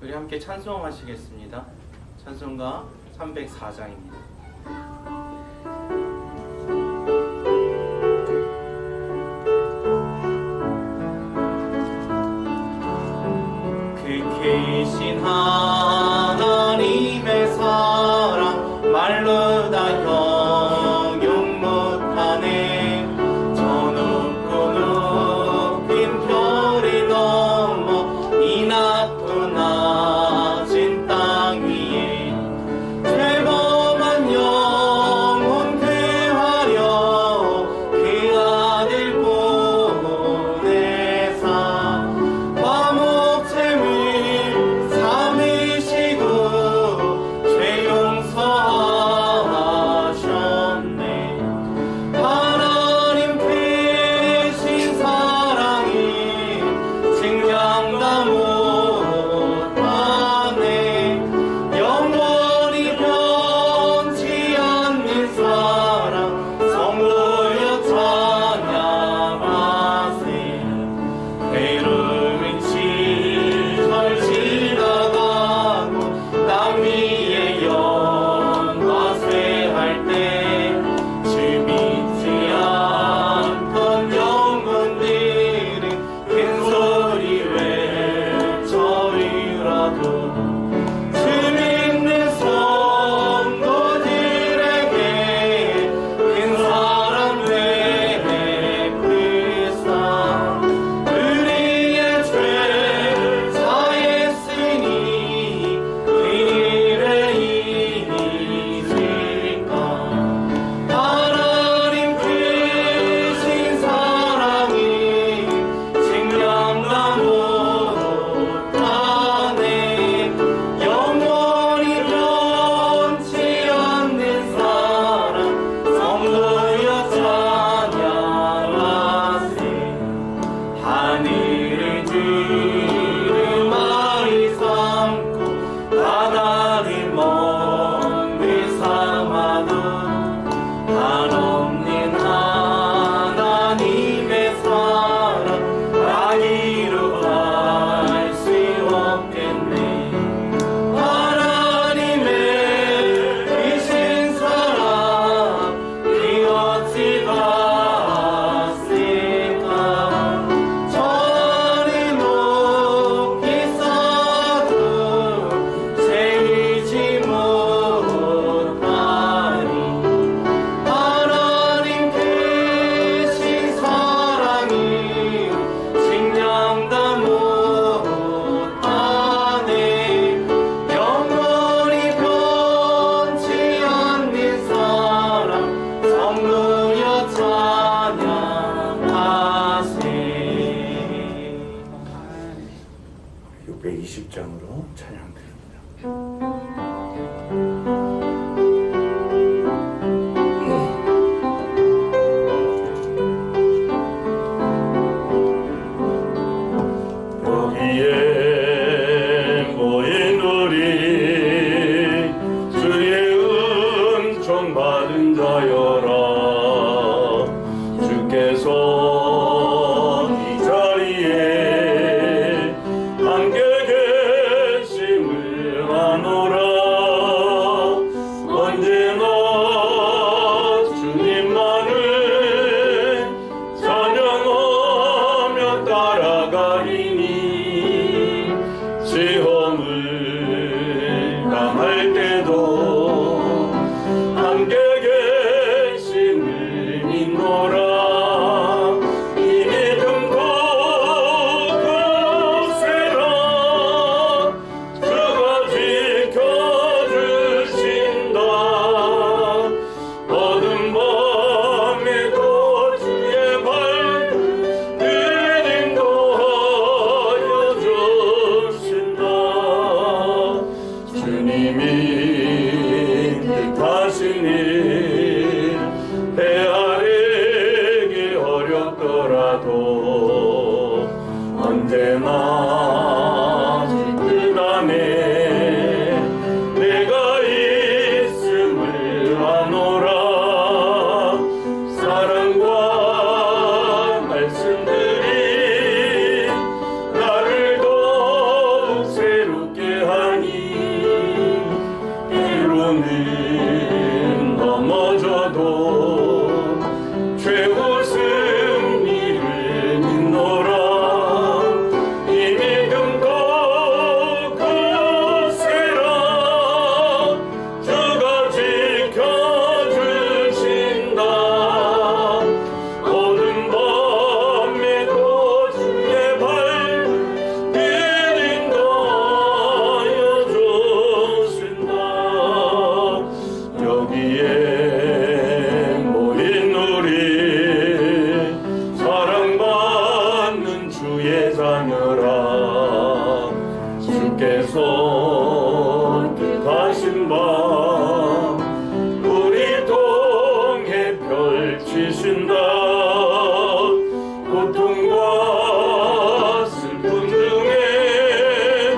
우리 함께 찬송하시겠습니다. 찬송가 304장입니다. 크신 하나님의 사랑 말로 다 형용 못하네. 저 높고 높은 별이 넘어 이 낮고 낮은 땅 위에 죄범한 영혼 구하려 그 아들 보내사 화목제물 삼으시고 죄 용서하셨네. 하나님 크신 사랑이 증량다 못하네. 영원히 변치 않는 사랑 성도여 찬양하세. 괴로운 시절 지나가고 땅 위에 영화 쇠할 때 주 믿지 않던 영혼들은 큰 소리 외쳐 울어도 주 믿는 성도들에게 큰 사랑 베푸사 우리의 죄 사했으니 그일에 잊을까. 하나님 크신 사랑이 증량다 못하네. 영원히 변치 않는 사랑 성도여 찬양하세. 하늘을 두루마리 삼고 바다를 먼물 삼아도 한없는 하나님의 사랑 아기로 할 수 없겠네. 하나님의 크신 사랑 그 어찌 닿았을까. 저 하늘 높이 쌓아도 세우지 못하리. 하나님 크신 사랑이 증량다 못하네. 영원히 변치 않는 사랑 성도여 찬양하세. 620장으로 찬양드립니다. 여기에 모인 우리 주의 은총 받은 자여라. 주께서 이 자리에 함께 계심을 아노라. 주께서 뜻하신 바 우리 통해 펼치신다. 고통과 슬픔 중에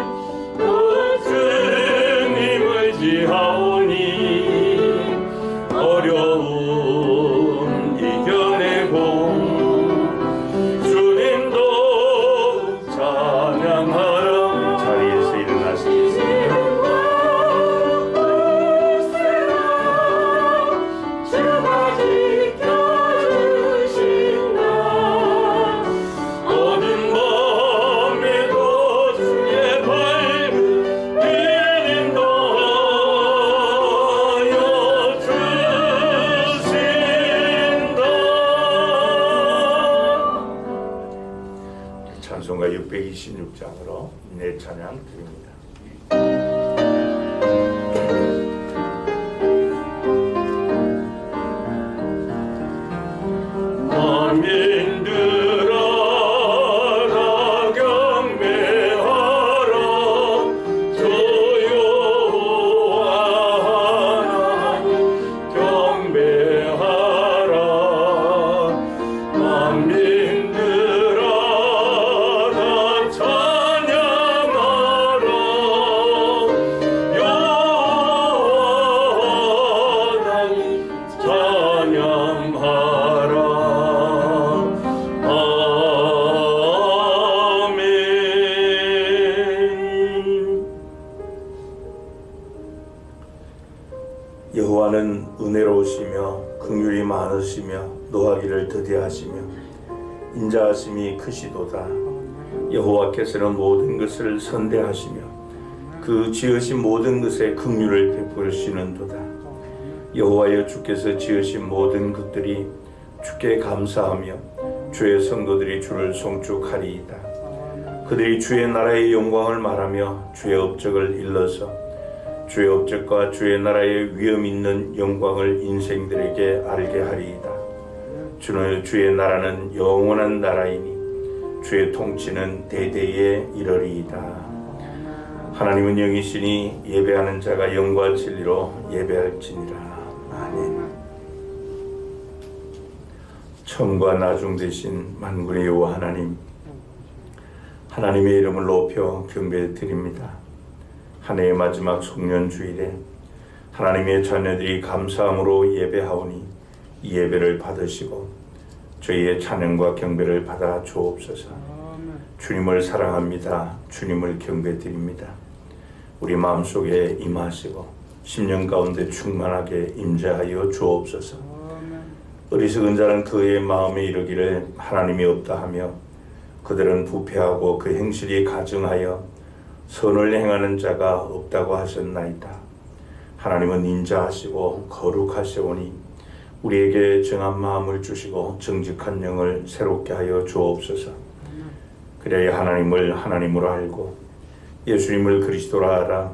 주님을 지하오니 어려움 이겨내고 주님도 찬양하라. 자리에서 일어나시겠습니다. 주가 지켜주신다. 어둠 밤에도 주의 밝은 빛 인도하여 주신다. 찬송가 626장으로 내 찬양 드립니다. 만민들아 다 경배하라. 주 여호와 하나님 경배하라. 만민들아 다 찬양하라. 여호와 하나님 찬양하라. 아멘. 여호와는 은혜로우시며 긍휼이 많으시며 노하기를 더디하시며 인자하심이 크시도다. 여호와께서는 모든 것을 선대하시며 그 지으신 모든 것에 긍휼을 베푸시는도다. 여호와여, 주께서 지으신 모든 것들이 주께 감사하며 주의 성도들이 주를 송축하리이다. 그들이 주의 나라의 영광을 말하며 주의 업적을 일러서 주의 업적과 주의 나라의 위엄 있는 영광을 인생들에게 알게 하리이다. 주의 나라는 영원한 나라이니 주의 통치는 대대에 이르리이다. 하나님은 영이시니 예배하는 자가 영과 진리로 예배할지니라. 아멘. 처음과 나중 되신 만군의 여호와 하나님, 하나님의 이름을 높여 경배드립니다. 한 해의 마지막 송년주일에 하나님의 자녀들이 감사함으로 예배하오니 이 예배를 받으시고 저희의 찬양과 경배를 받아 주옵소서. 주님을 사랑합니다. 주님을 경배드립니다. 우리 마음속에 임하시고 심령 가운데 충만하게 임재하여 주옵소서. 어리석은 자는 그의 마음에 이르기를 하나님이 없다 하며 그들은 부패하고 그 행실이 가증하여 선을 행하는 자가 없다고 하셨나이다. 하나님은 인자하시고 거룩하시오니 우리에게 정한 마음을 주시고 정직한 영을 새롭게 하여 주옵소서. 그래야 하나님을 하나님으로 알고 예수님을 그리스도로 알아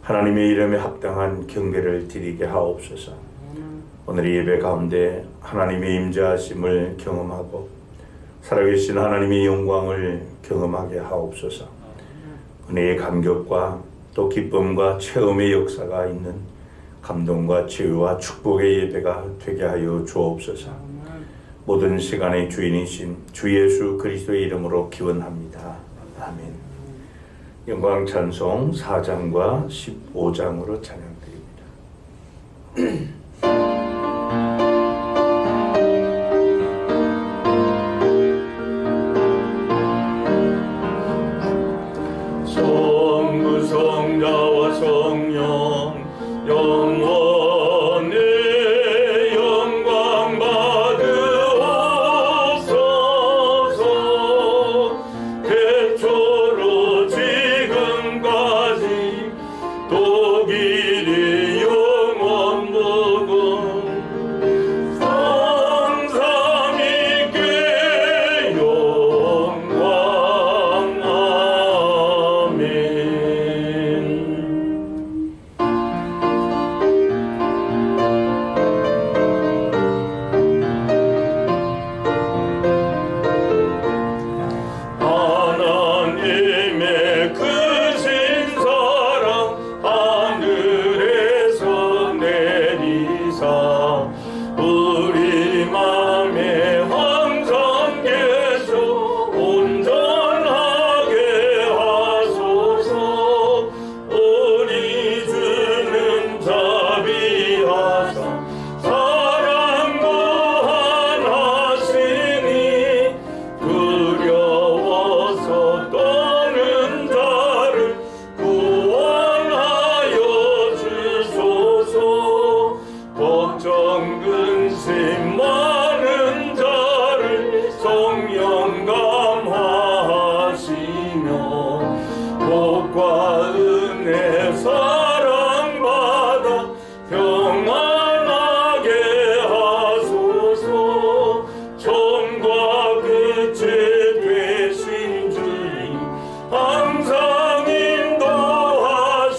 하나님의 이름에 합당한 경배를 드리게 하옵소서. 오늘 예배 가운데 하나님의 임재하심을 경험하고 살아계신 하나님의 영광을 경험하게 하옵소서. 은혜의 감격과 또 기쁨과 체험의 역사가 있는 감동과 치유와 축복의 예배가 되게 하여 주옵소서. 모든 시간의 주인이신 주 예수 그리스도의 이름으로 기원합니다. 아멘. 영광 찬송 4장과 15장으로 찬양드립니다. 성부성자와 성령 영원의 영광 받으옵소서. 태초로 지금까지 또 길이 영원부 복과 은혜 사랑받아 평안하게 하소서. 처음과 끝이 되신 주님 항상 인도하셔서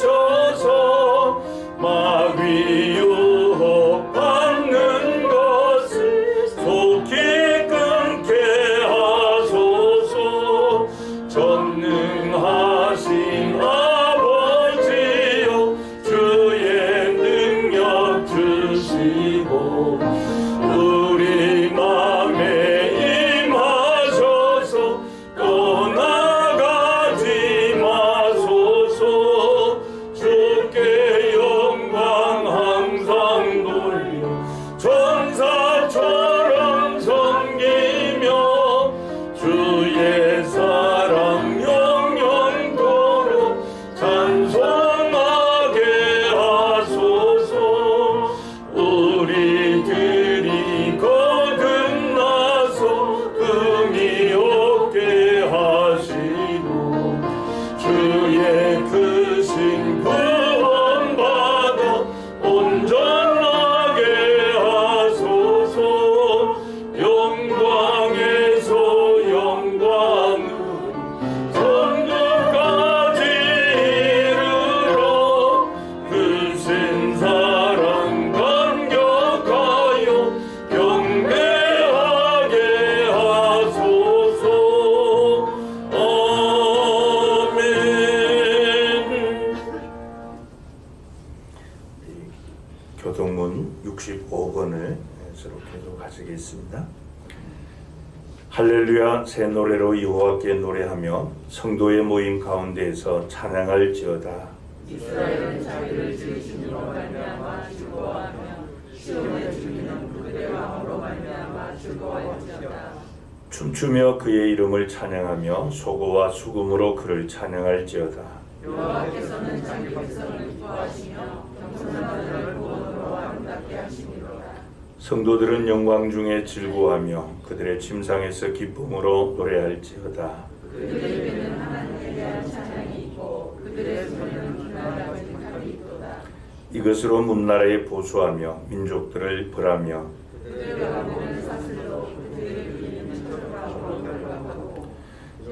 마귀 유혹받는 것을 속히 끊게 하소서. 전능하신 아버지여 주의 능력 주시고 우리 맘에 임하셔서 떠나가지 마소서. 주께 영광 항상 돌려 천사처럼 섬기며 주의 사랑 영영토록 찬송하게 하소서. 우리들이 거듭나서 흠이 없게 하시고 주의 크신 구원받아 온전하게 하소서. 영광에서 영광을 천국까지 이르러 크신 사랑 감격하여 경배하게 하소서. 아멘. 교동문 65번을 서로 계속 가지겠습니다. 할렐루야. 새 노래로 여호와께 노래하며 성도의 모임 가운데에서 찬양할지어다. 이스라엘은 자기를 지으심으로 말미암아 즐거워하며 시온의 주민은 그들의 왕으로 말미암아 즐거워할지어다. 춤추며 그의 이름을 찬양하며 소고와 수금으로 그를 찬양할지어다. 여호와께서는 자기 백성을 기뻐하시며 겸손한 자를 구원으로 아름답게 하시니로다. 성도들은 영광 중에 즐거워하며 그들의 침상에서 기쁨으로 노래할지어다. 그들의 입에는 하나님에 대한 찬양이 있고 그들의 손에는 기나라 가득함이 있도다. 이것으로 문나라에 보수하며 민족들을 벌하며 그들의 가보는 사슬로 그들의 위에는 혈압으로 결박하고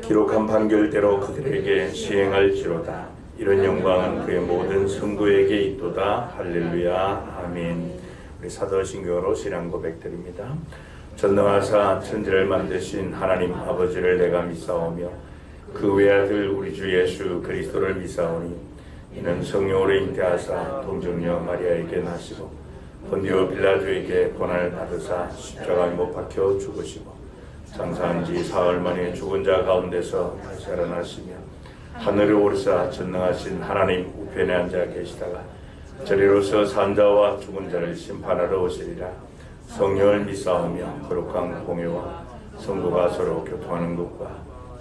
기록한 판결대로 그들에게 시행할지로다. 이런 영광은 그의 모든 성도에게 있도다. 할렐루야. 아멘. 우리 사도신경으로 신앙 고백드립니다. 전능하사 천지를 만드신 하나님 아버지를 내가 믿사오며 그 외아들 우리 주 예수 그리스도를 믿사오니 이는 성령으로 잉태하사 동정녀 마리아에게 나시고 본디오 빌라도에게 고난을 받으사 십자가에 못 박혀 죽으시고 장사한 지 사흘 만에 죽은 자 가운데서 다시 살아나시며 하늘에 오르사 전능하신 하나님 우편에 앉아 계시다가 저리로서 산 자와 죽은 자를 심판하러 오시리라. 성령을 믿사오며 거룩한 공회와 성도가 서로 교통하는 것과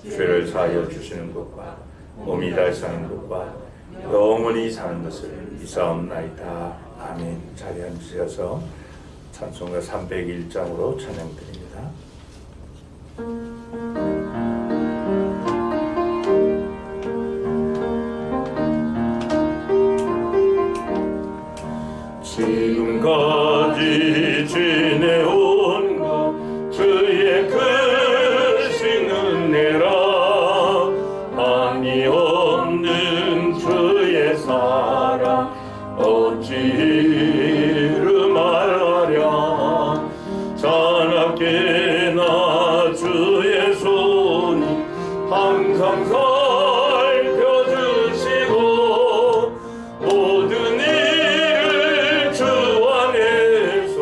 죄를 사하여 주시는 것과 몸이 달 사는 것과 영원히 사는 것을 믿사옵나이다. 아멘. 자리에 앉으셔서 찬송가 301장으로 찬양드립니다. 지금까지 지내온 것 주의 크신 은혜라. 한이 없는 주의 사랑 어찌 이루 말하랴. 자나깨나 주의 손이 항상 살펴주시고 모든 일을 주 안에서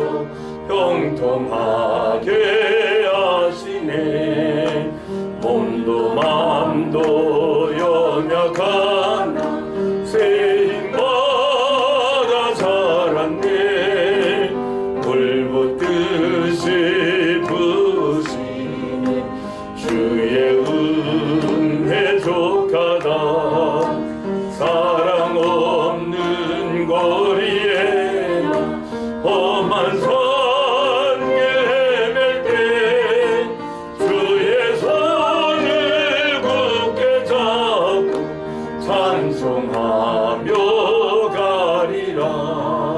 형통하게 하시네. 몸도 마음도 연약한 새 힘마다 자라 찬송하며 가리라.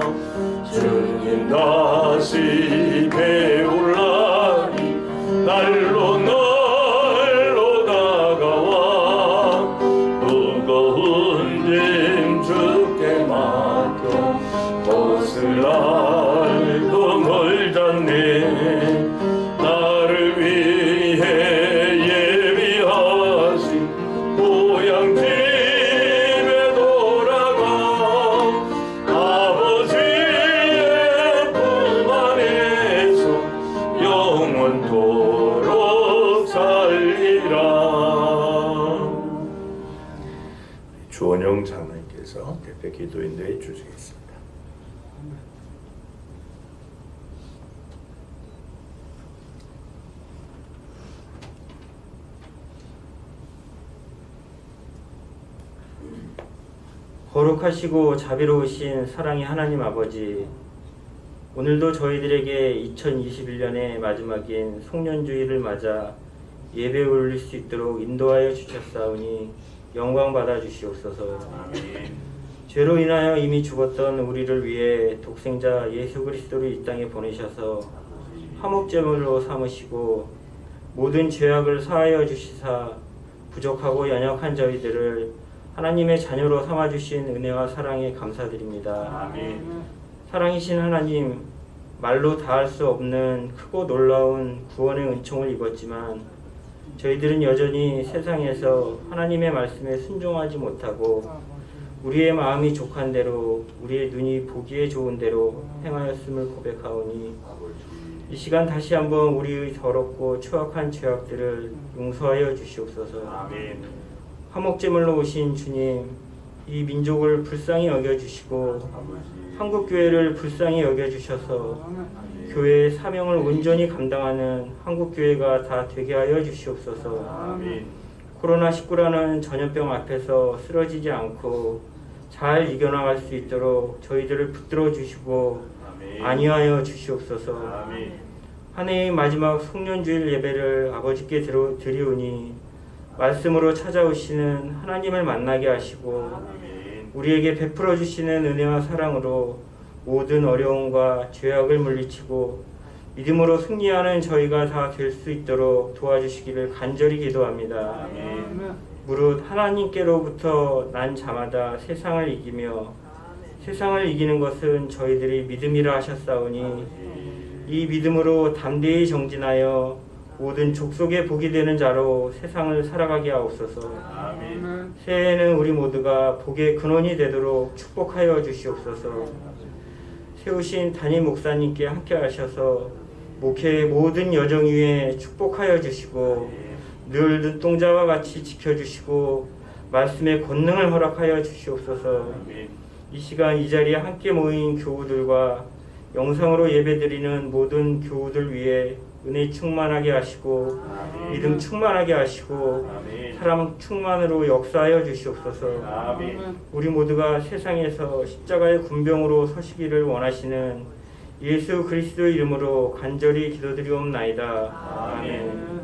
주님 다시 배올라니 날로 날로 다가와. 무거운 짐 주께 맡겨 옷을 알고 널 잡네. 나를 위해 예비하신 고향 집에 돌아가. 아버지의 품 안에서 영원토록 살리라. 주원영 장로님께서 대표 기도인도에 주시겠습니다. 거룩하시고 자비로우신 사랑의 하나님 아버지, 오늘도 저희들에게 2021년의 마지막인 송년주일을 맞아 예배 올릴 수 있도록 인도하여 주셨사오니 영광 받아 주시옵소서. 죄로 인하여 이미 죽었던 우리를 위해 독생자 예수 그리스도를 이 땅에 보내셔서 화목제물로 삼으시고 모든 죄악을 사하여 주시사 부족하고 연약한 저희들을 하나님의 자녀로 삼아주신 은혜와 사랑에 감사드립니다. 아멘. 사랑이신 하나님, 말로 다할 수 없는 크고 놀라운 구원의 은총을 입었지만 저희들은 여전히 세상에서 하나님의 말씀에 순종하지 못하고 우리의 마음이 족한 대로, 우리의 눈이 보기에 좋은 대로 행하였음을 고백하오니 이 시간 다시 한번 우리의 더럽고 추악한 죄악들을 용서하여 주시옵소서. 아멘. 화목제물로 오신 주님, 이 민족을 불쌍히 여겨주시고 한국교회를 불쌍히 여겨주셔서 교회의 사명을 온전히 감당하는 한국교회가 다 되게 하여 주시옵소서. 아멘. 코로나19라는 전염병 앞에서 쓰러지지 않고 잘 이겨나갈 수 있도록 저희들을 붙들어 주시고 아멘. 안위하여 주시옵소서. 아멘. 한 해의 마지막 송년주일 예배를 아버지께 드리오니 말씀으로 찾아오시는 하나님을 만나게 하시고 아멘. 우리에게 베풀어 주시는 은혜와 사랑으로 모든 어려움과 죄악을 물리치고 믿음으로 승리하는 저희가 다 될 수 있도록 도와주시기를 간절히 기도합니다. 아멘. 무릇 하나님께로부터 난 자마다 세상을 이기며 세상을 이기는 것은 저희들이 믿음이라 하셨사오니 이 믿음으로 담대히 정진하여 모든 족속의 복이 되는 자로 세상을 살아가게 하옵소서. 아멘. 새해에는 우리 모두가 복의 근원이 되도록 축복하여 주시옵소서. 세우신 담임 목사님께 함께 하셔서 목회의 모든 여정 위에 축복하여 주시고 늘 눈동자와 같이 지켜주시고 말씀의 권능을 허락하여 주시옵소서. 이 시간 이 자리에 함께 모인 교우들과 영상으로 예배드리는 모든 교우들 위해 은혜 충만하게 하시고 아멘. 믿음 충만하게 하시고 아멘. 사랑 충만으로 역사하여 주시옵소서. 아멘. 우리 모두가 세상에서 십자가의 군병으로 서시기를 원하시는 예수 그리스도 이름으로 간절히 기도드리옵나이다. 아멘.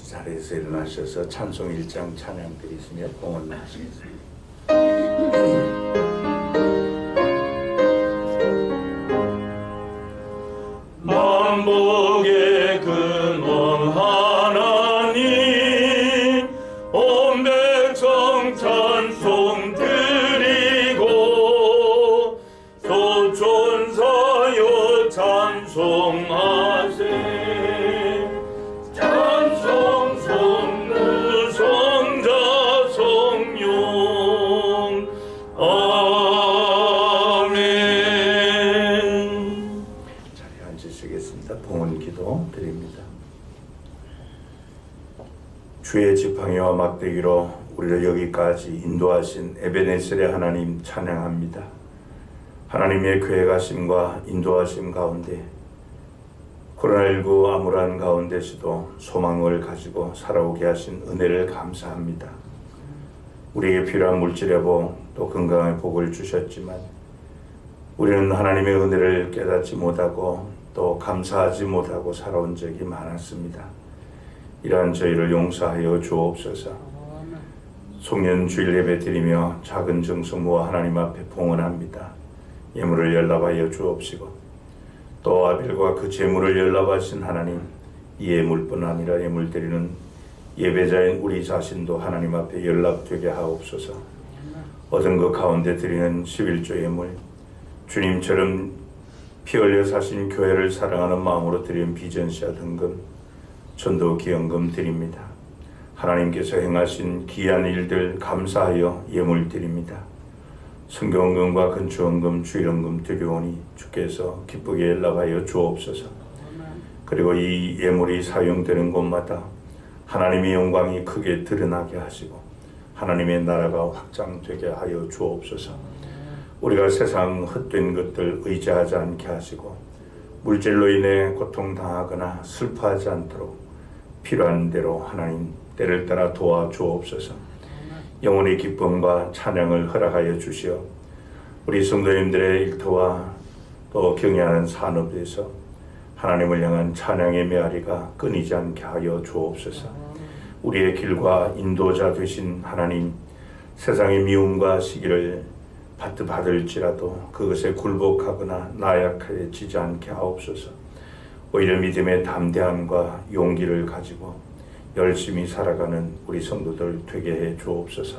자리에서 일어나셔서 찬송 1장 찬양 드리시며 봉헌 하시겠습니다. 만복의 근원 하나님 온 백성 찬송 드리고 소천사여 찬송하세. 찬송 성무 성자 성령 주의 지팡이와 막대기로 우리를 여기까지 인도하신 에베네셀의 하나님 찬양합니다. 하나님의 계획하심과 인도하심 가운데 코로나19 암울한 가운데서도 소망을 가지고 살아오게 하신 은혜를 감사합니다. 우리에게 필요한 물질의 복, 또 건강의 복을 주셨지만 우리는 하나님의 은혜를 깨닫지 못하고 또 감사하지 못하고 살아온 적이 많았습니다. 이러한 저희를 용서하여 주옵소서. 송년 주일 예배 드리며 작은 정성 모아 하나님 앞에 봉헌합니다. 예물을 연락하여 주옵시고 또 아벨과 그 제물을 연락하신 하나님, 이 예물뿐 아니라 예물 드리는 예배자인 우리 자신도 하나님 앞에 연락되게 하옵소서. 얻은 것 가운데 드리는 11조 예물, 주님처럼 피 흘려 사신 교회를 사랑하는 마음으로 드리는 비전시와 등금, 전도 기원금 드립니다. 하나님께서 행하신 귀한 일들 감사하여 예물 드립니다. 성경원금과 건축원금, 주일원금 드리오니 주께서 기쁘게 연락하여 주옵소서. 그리고 이 예물이 사용되는 곳마다 하나님의 영광이 크게 드러나게 하시고 하나님의 나라가 확장되게 하여 주옵소서. 우리가 세상 헛된 것들 의지하지 않게 하시고 물질로 인해 고통당하거나 슬퍼하지 않도록 필요한 대로 하나님 때를 따라 도와주옵소서. 영혼의 기쁨과 찬양을 허락하여 주시어 우리 성도님들의 일터와 또 경영하는 산업에서 하나님을 향한 찬양의 메아리가 끊이지 않게 하여 주옵소서. 우리의 길과 인도자 되신 하나님, 세상의 미움과 시기를 받을지라도 그것에 굴복하거나 나약해지지 않게 하옵소서. 오히려 믿음의 담대함과 용기를 가지고 열심히 살아가는 우리 성도들 되게 해 주옵소서.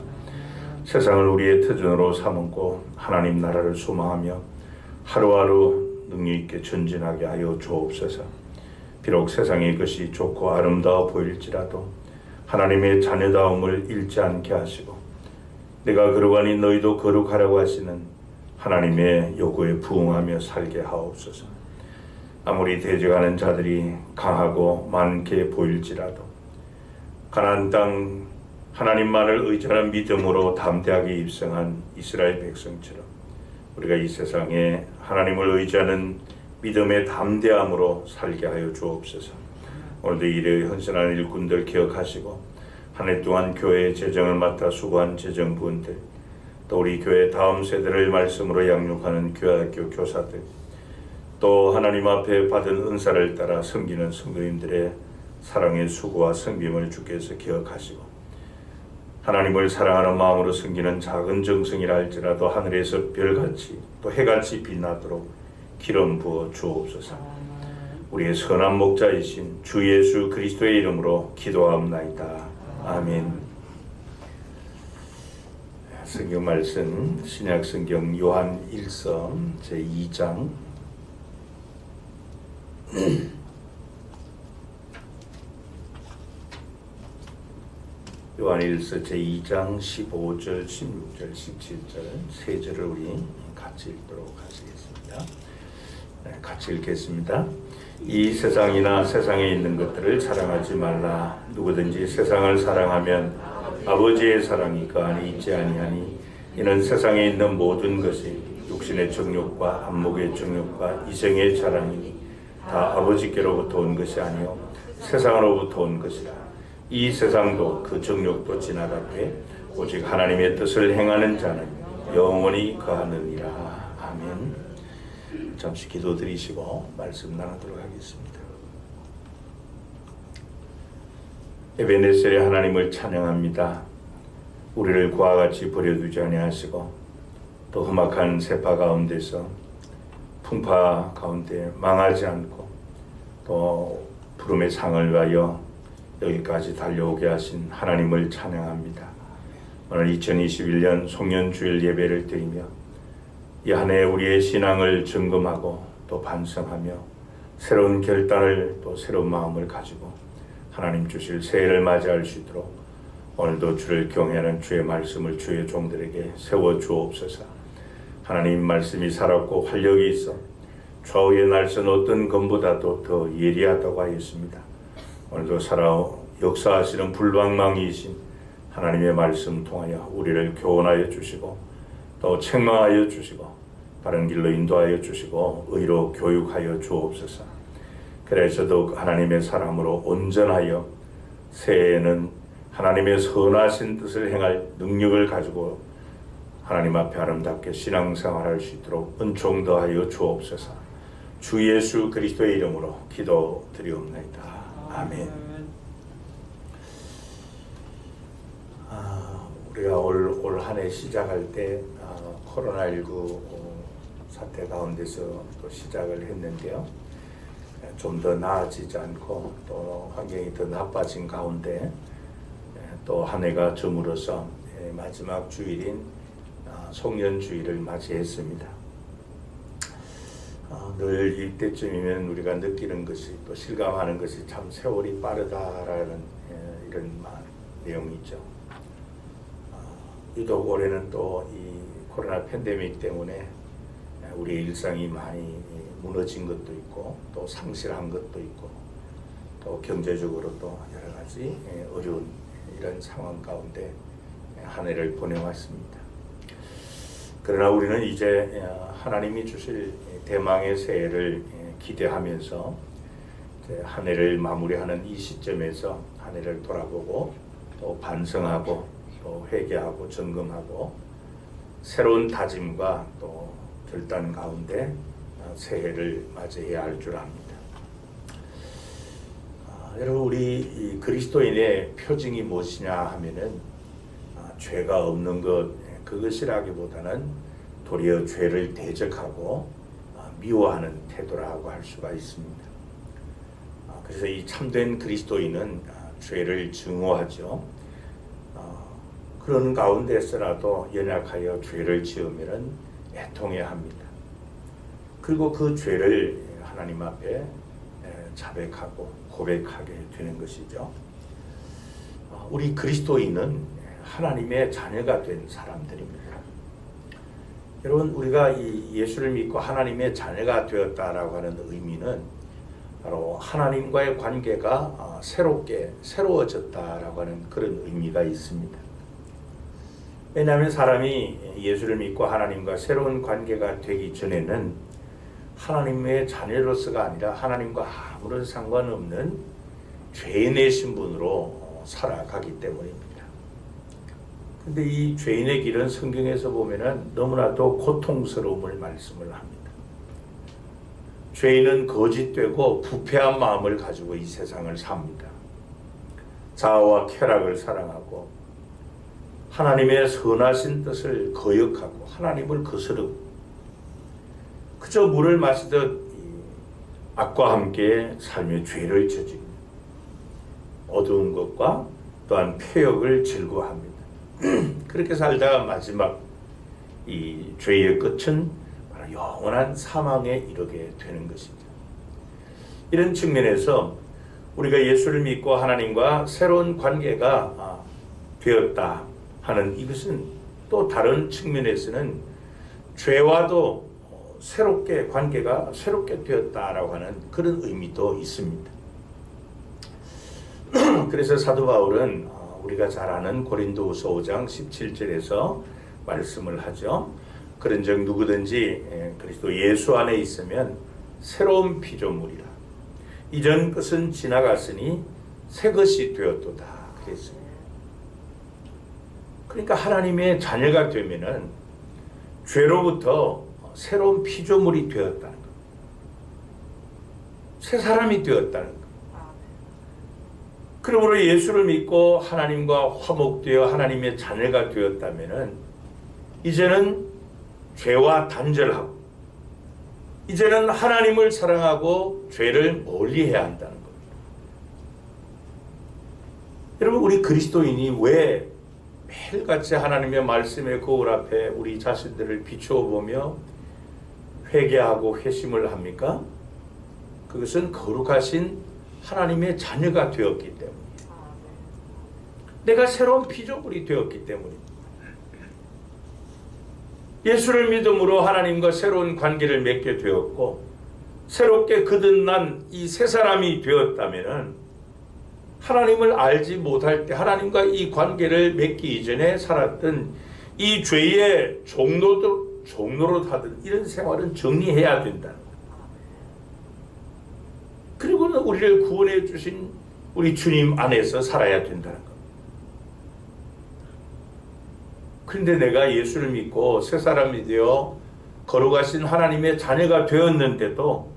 세상을 우리의 터전으로 삼고 하나님 나라를 소망하며 하루하루 능력 있게 전진하게 하여 주옵소서. 비록 세상의 것이 좋고 아름다워 보일지라도 하나님의 자녀다움을 잃지 않게 하시고 내가 거룩하니 너희도 거룩하라고 하시는 하나님의 요구에 부응하며 살게 하옵소서. 아무리 대적하는 자들이 강하고 많게 보일지라도 가나안 땅 하나님만을 의지하는 믿음으로 담대하게 입성한 이스라엘 백성처럼 우리가 이 세상에 하나님을 의지하는 믿음의 담대함으로 살게 하여 주옵소서. 오늘도 일에 헌신하는 일꾼들 기억하시고 한 해 동안 교회의 재정을 맡아 수고한 재정부원들, 또 우리 교회 다음 세대를 말씀으로 양육하는 교회학교 교사들, 또 하나님 앞에 받은 은사를 따라 섬기는 성도님들의 사랑의 수고와 섬김을 주께서 기억하시고 하나님을 사랑하는 마음으로 섬기는 작은 정성이라 할지라도 하늘에서 별같이 또 해같이 빛나도록 기름 부어 주옵소서. 우리의 선한 목자이신 주 예수 그리스도의 이름으로 기도합나이다. 아멘. 성경 말씀 신약 성경 요한 1서 제2장 요한 1서 제2장 15절, 16절, 17절 세 절을 우리 같이 읽도록 하시겠습니다. 같이 읽겠습니다. 이 세상이나 세상에 있는 것들을 사랑하지 말라. 누구든지 세상을 사랑하면 아버지의 사랑이 그 안에 있지 아니하니 이는 세상에 있는 모든 것이 육신의 정욕과 안목의 정욕과 이생의 자랑이니 다 아버지께로부터 온 것이 아니요 세상으로부터 온 것이라. 이 세상도 그 정욕도 지나가되 오직 하나님의 뜻을 행하는 자는 영원히 거하느니라. 아멘. 잠시 기도드리시고 말씀 나누도록 하겠습니다. 에베네셀의 하나님을 찬양합니다. 우리를 그와 같이 버려두지 아니하시고 또 험악한 세파 가운데서 풍파 가운데 망하지 않고 또 부름의 상을 위하여 여기까지 달려오게 하신 하나님을 찬양합니다. 오늘 2021년 송년주일 예배를 드리며 이 한 해 우리의 신앙을 점검하고 또 반성하며 새로운 결단을 또 새로운 마음을 가지고 하나님 주실 새해를 맞이할 수 있도록 오늘도 주를 경외하는 주의 말씀을 주의 종들에게 세워 주옵소서. 하나님 말씀이 살았고 활력이 있어 좌우의 날선 어떤 검보다도 더 예리하다고 하였습니다. 오늘도 역사하시는 불방망이이신 하나님의 말씀 통하여 우리를 교훈하여 주시고 또 책망하여 주시고 바른 길로 인도하여 주시고 의로 교육하여 주옵소서. 그래서 더욱 하나님의 사람으로 온전하여 새해에는 하나님의 선하신 뜻을 행할 능력을 가지고 하나님 앞에 아름답게 신앙생활할 수 있도록 은총 더하여 주옵소서. 주 예수 그리스도의 이름으로 기도드리옵나이다. 아멘. 우리가 올 한 해 시작할 때 코로나19 사태 가운데서 또 시작을 했는데요. 좀 더 나아지지 않고 또 환경이 더 나빠진 가운데 또 한 해가 저물어서 마지막 주일인 송년주일을 맞이했습니다. 늘 이때쯤이면 우리가 느끼는 것이 또 실감하는 것이 참 세월이 빠르다라는 이런 내용이죠. 유독 올해는 또 이 코로나 팬데믹 때문에 우리의 일상이 많이 무너진 것도 있고 또 상실한 것도 있고 또 경제적으로 또 여러 가지 어려운 이런 상황 가운데 한 해를 보내왔습니다. 그러나 우리는 이제 하나님이 주실 대망의 새해를 기대하면서 한 해를 마무리하는 이 시점에서 한 해를 돌아보고 또 반성하고 또 회개하고 점검하고 새로운 다짐과 또 결단 가운데 새해를 맞이해야 할 줄 압니다. 여러분, 우리 이 그리스도인의 표징이 무엇이냐 하면은 죄가 없는 것, 그것이라기보다는 도리어 죄를 대적하고 미워하는 태도라고 할 수가 있습니다. 그래서 이 참된 그리스도인은 죄를 증오하죠. 그런 가운데서라도 연약하여 죄를 지으면 애통해야 합니다. 그리고 그 죄를 하나님 앞에 자백하고 고백하게 되는 것이죠. 우리 그리스도인은 하나님의 자녀가 된 사람들입니다. 여러분, 우리가 이 예수를 믿고 하나님의 자녀가 되었다라고 하는 의미는 바로 하나님과의 관계가 새로워졌다라고 하는 그런 의미가 있습니다. 왜냐하면 사람이 예수를 믿고 하나님과 새로운 관계가 되기 전에는 하나님의 자녀로서가 아니라 하나님과 아무런 상관없는 죄인의 신분으로 살아가기 때문입니다. 근데 이 죄인의 길은 성경에서 보면은 너무나도 고통스러움을 말씀을 합니다. 죄인은 거짓되고 부패한 마음을 가지고 이 세상을 삽니다. 자아와 쾌락을 사랑하고 하나님의 선하신 뜻을 거역하고 하나님을 거스르고 그저 물을 마시듯 악과 함께 삶의 죄를 저지고 어두운 것과 또한 폐역을 즐거워합니다. 그렇게 살다가 마지막 이 죄의 끝은 바로 영원한 사망에 이르게 되는 것이죠. 이런 측면에서 우리가 예수를 믿고 하나님과 새로운 관계가 되었다 하는 이것은 또 다른 측면에서는 죄와도 관계가 새롭게 되었다라고 하는 그런 의미도 있습니다. 그래서 사도 바울은 우리가 잘 아는 고린도후서 5장 17절에서 말씀을 하죠. 그런즉 누구든지 그리스도 예수 안에 있으면 새로운 피조물이라. 이전 것은 지나갔으니 새 것이 되었도다. 그랬습니다. 그러니까 하나님의 자녀가 되면은 죄로부터 새로운 피조물이 되었다는 것. 새 사람이 되었다는 것. 그러므로 예수를 믿고 하나님과 화목되어 하나님의 자녀가 되었다면은 이제는 죄와 단절하고 이제는 하나님을 사랑하고 죄를 멀리해야 한다는 겁니다. 여러분, 우리 그리스도인이 왜 매일같이 하나님의 말씀의 거울 앞에 우리 자신들을 비추어 보며 회개하고 회심을 합니까? 그것은 거룩하신 하나님의 자녀가 되었기 때문이에요. 내가 새로운 피조물이 되었기 때문입니다. 예수를 믿음으로 하나님과 새로운 관계를 맺게 되었고 새롭게 거듭난 이 새 사람이 되었다면 하나님을 알지 못할 때 하나님과 이 관계를 맺기 이전에 살았던 이 죄의 종로로 하던 이런 생활은 정리해야 된다. 그리고는 우리를 구원해 주신 우리 주님 안에서 살아야 된다는 것. 그런데 내가 예수를 믿고 새 사람이 되어 거룩하신 하나님의 자녀가 되었는데도